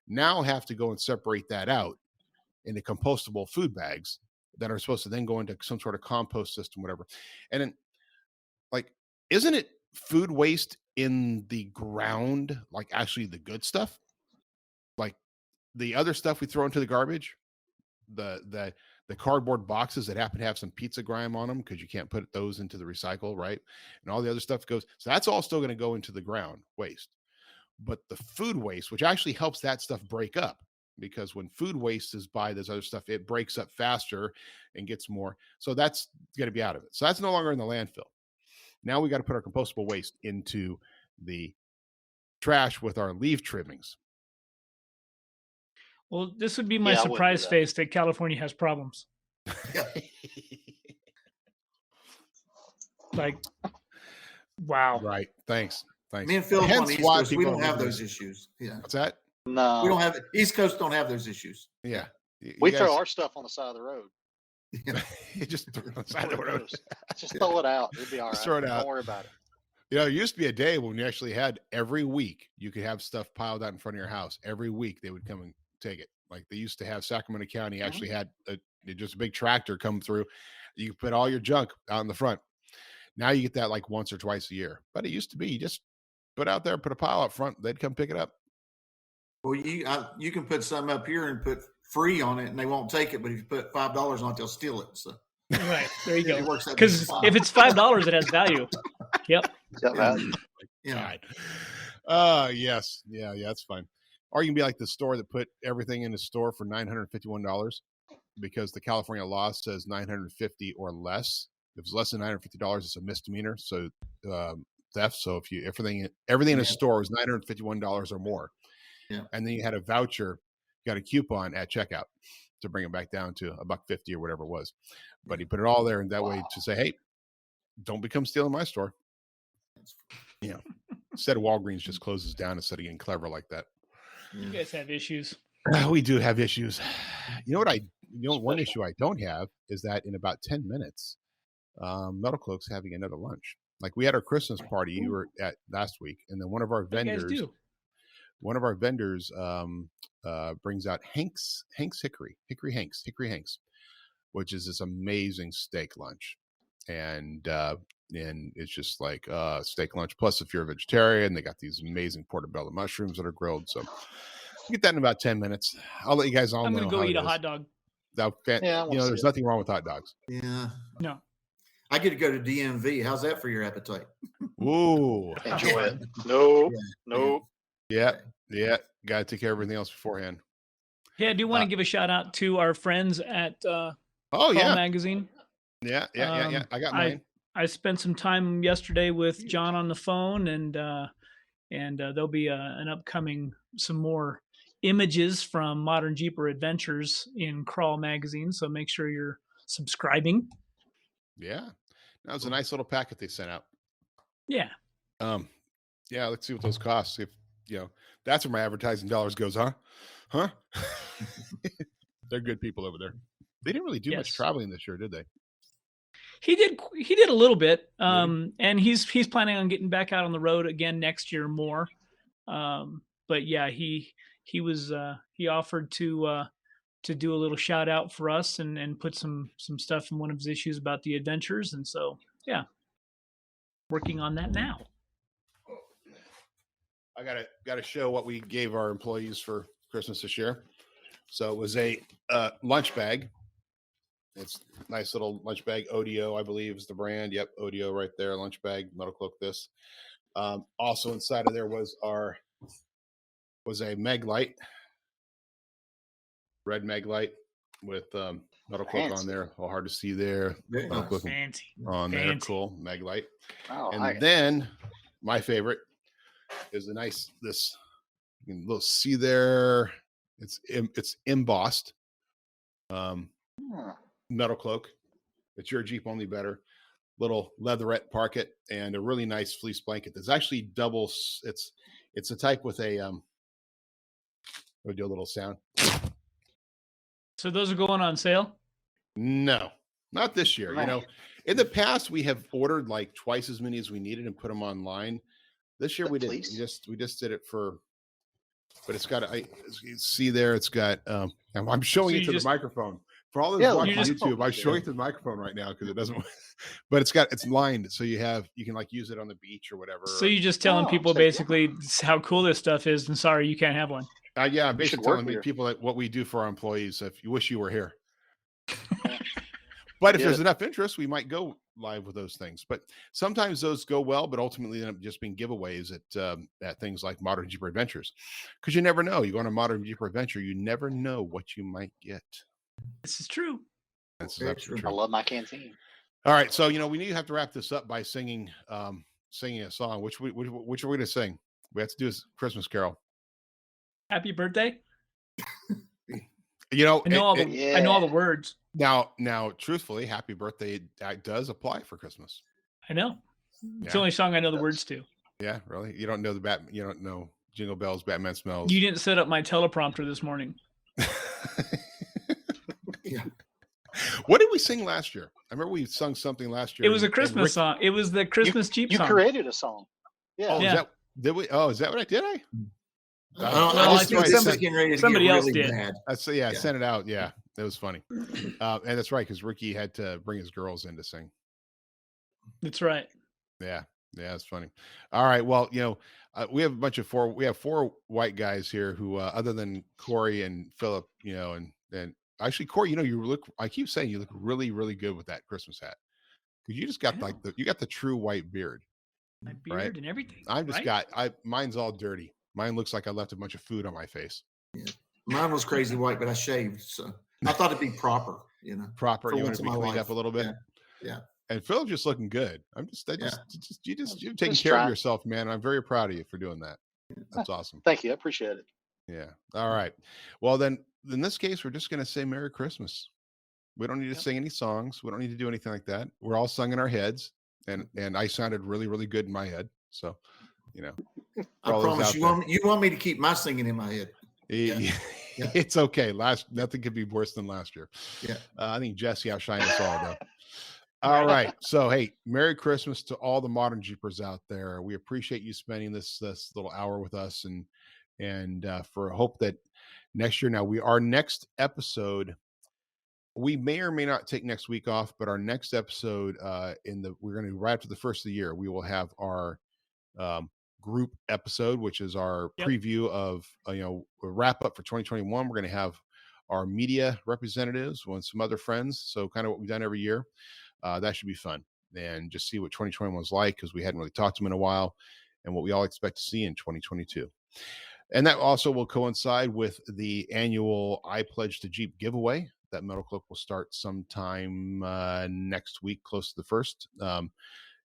now have to go and separate that out into compostable food bags that are supposed to then go into some sort of compost system, whatever. And then, like, isn't it food waste in the ground, like actually the good stuff? Like the other stuff we throw into the garbage, the cardboard boxes that happen to have some pizza grime on them because you can't put those into the recycle, right? And all the other stuff goes. So that's all still going to go into the ground waste. But the food waste, which actually helps that stuff break up, because when food waste is by this other stuff, it breaks up faster and gets more. So that's going to be out of it. So that's no longer in the landfill. Now we got to put our compostable waste into the trash with our leaf trimmings. Well, this would be my Yeah, I wouldn't do surprise that. face that California has problems. Like, wow. Right. Thanks. Me and Phillip on Hence the East why Coast, we people don't are have living those issues. Yeah. What's that? No, We don't have East Coast don't have those issues. Yeah. we throw our stuff on the side of the road. just throw it on the side of the road. Just throw it out. It'll be all right. Just throw it out. Don't worry about it. You know, there used to be a day when you actually had every week you could have stuff piled out in front of your house. Every week they would come and take it. Like they used to have Sacramento County actually had just a big tractor come through. You could put all your junk out in the front. Now you get that like once or twice a year. But it used to be you just put out there, put a pile up front. They'd come pick it up. Well, you can put some up here and put free on it, and they won't take it. But if you put $5 on it, they'll steal it. So Right. There you it go. works out Because just fine. if it's $5, it has value. Yep. Got value. Yeah. Yes. Yeah, that's fine. Or you can be like the store that put everything in the store for $951 because the California law says $950 or less. If it's less than $950, it's a misdemeanor. So theft. So if you everything in a store is $951 or more, and then you had a voucher, you got a coupon at checkout to bring it back down to $1.50 or whatever it was. But he put it all there, and that way to say, hey, don't become stealing my store. Yeah. Instead of Walgreens just closes down instead of getting clever like that. You guys have issues. We do have issues. You know one issue I don't have is that in about 10 minutes, Metalcloak's having another lunch. Like we had our Christmas party you were at last week, and then one of our vendors brings out Hank's Hickory Hanks, which is this amazing steak lunch. And it's just like steak lunch. Plus, if you're a vegetarian, they got these amazing portobello mushrooms that are grilled. So get that in about 10 minutes. I'll let you guys all know. I'm going to go eat a is. hot dog. There's nothing wrong with hot dogs. Yeah. No. I get to go to DMV. How's that for your appetite? Ooh. Enjoy it. No. Yeah. Got to take care of everything else beforehand. Yeah, I do want to give a shout out to our friends at Call Magazine. Yeah. I got mine. I spent some time yesterday with John on the phone, and there'll be an upcoming some more images from Modern Jeeper Adventures in Crawl Magazine. So make sure you're subscribing. Yeah, that was a nice little packet they sent out. Yeah. Let's see what those cost. If that's where my advertising dollars goes, huh? They're good people over there. They didn't really do much traveling this year, did they? He did a little bit. And he's planning on getting back out on the road again next year more. But yeah, he offered to do a little shout out for us and put some stuff in one of his issues about the adventures. And so, yeah, working on that now. I gotta show what we gave our employees for Christmas this year. So it was a lunch bag. It's a nice little lunch bag. Odio, I believe, is the brand. Yep, Odio right there. Lunch bag, Metalcloak. This. Also inside of there was a Meg light, red Meg light with Metalcloak on there. All hard to see there. Fancy on there. Cool Meg light. Oh, and then my favorite is this. You can see there. It's embossed. Metalcloak. It's your Jeep only better. Little leatherette parket and a really nice fleece blanket. There's actually double. It's a type with a we'll do a little sound. So those are going on sale? No, not this year. Right. In the past we have ordered like twice as many as we needed and put them online. This year we didn't. We just did it for. But it's got. You see there. It's got. I'm showing it to the microphone. For all those watching YouTube, I'm showing it to the microphone right now because it doesn't. But it's lined, so you can like use it on the beach or whatever. So you're just telling people basically how cool this stuff is, and sorry you can't have one. Yeah, basically telling people that what we do for our employees. If you wish you were here. But if there's enough interest, we might go live with those things. But sometimes those go well, but ultimately end up just being giveaways at things like Modern Jeeper Adventures, because you never know. You go on a Modern Jeeper Adventure, you never know what you might get. This is true. This is absolutely true. I love my canteen. All right, so we need to have to wrap this up by singing a song. Which are we going to sing? We have to do a Christmas Carol. Happy birthday. You know, I know all the words. Now, truthfully, happy birthday does apply for Christmas. I know. It's Yeah. the only song I know the words to. Yeah, really? You don't know you don't know Jingle Bells, Batman Smells. You didn't set up my teleprompter this morning. Yeah. What did we sing last year? I remember we sung something last year. It was a Christmas song. It was the Christmas Jeep song. You created a song. Yeah. Oh, Yeah. did we? Oh, is that what I did? I think somebody else did. I sent it out. Yeah, that was funny. And that's right, because Ricky had to bring his girls in to sing. That's right. Yeah, it's funny. All right, well, we have four white guys here who, other than Corey and Phillip, and actually Corey, I keep saying you look really, really good with that Christmas hat, because you just got you got the true white beard. My beard and everything. I've just mine's all dirty. Mine looks like I left a bunch of food on my face. Yeah. Mine was crazy white, but I shaved, so I thought it'd be proper. Proper. You want to be cleaned up a little bit. Yeah. And Phil's just looking good. You're taking care of yourself, man. I'm very proud of you for doing that. That's awesome. Thank you. I appreciate it. Yeah. All right. Well, then in this case, we're just going to say Merry Christmas. We don't need to sing any songs. We don't need to do anything like that. We're all sung in our heads, and I sounded really, really good in my head. So, I promise you want me to keep my singing in my head. Yeah. It's okay. Nothing could be worse than last year. Yeah. I think Jesse outshined us all, though. All right. So, hey, Merry Christmas to all the Modern Jeepers out there. We appreciate you spending this little hour with us, and for hope that next year. Now, our next episode, we may or may not take next week off, but our next episode, we're going to right after the first of the year, we will have our group episode, which is our preview of a wrap up for 2021. We're going to have our media representatives and some other friends. So kind of what we've done every year. That should be fun, and just see what 2021 was like, because we hadn't really talked to them in a while, and what we all expect to see in 2022. And that also will coincide with the annual I Pledge to Jeep giveaway. That Metalcloak will start sometime next week, close to the 1st.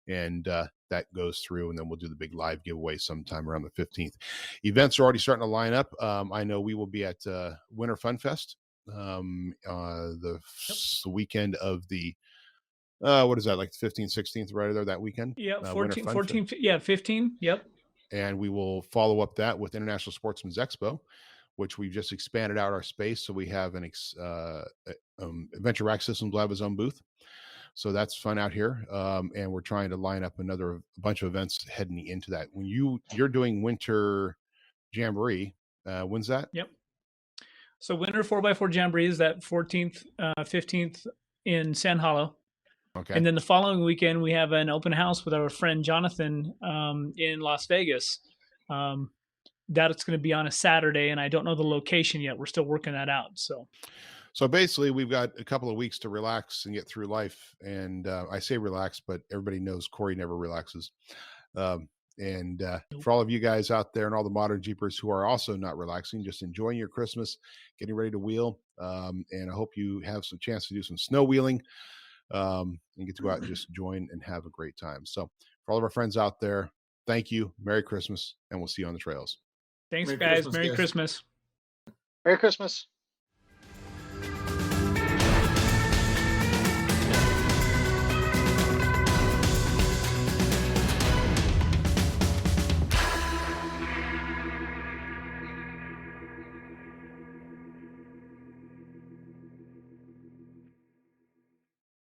And that goes through, and then we'll do the big live giveaway sometime around the 15th. Events are already starting to line up. I know we will be at Winter Fun Fest the weekend of the what is that, like the 15th, 16th, right there that weekend? Yeah, 14, yeah, 15. Yep. And we will follow up that with International Sportsman's Expo, which we've just expanded out our space. So we have an Adventure Rack Systems will have his own booth. So that's fun out here. And we're trying to line up a bunch of events heading into that. When you're doing Winter Jamboree, when's that? Yep. So Winter 4x4 Jamboree is that 14th, 15th in San Hollow. Okay. And then the following weekend, we have an open house with our friend Jonathan in Las Vegas. That's going to be on a Saturday, and I don't know the location yet. We're still working that out. So basically, we've got a couple of weeks to relax and get through life. And I say relax, but everybody knows Corey never relaxes. And for all of you guys out there and all the Modern Jeepers who are also not relaxing, just enjoying your Christmas, getting ready to wheel. And I hope you have some chance to do some snow wheeling. And get to go out and just join and have a great time. So for all of our friends out there, thank you. Merry Christmas, and we'll see you on the trails. Thanks, guys. Merry Christmas. Merry Christmas.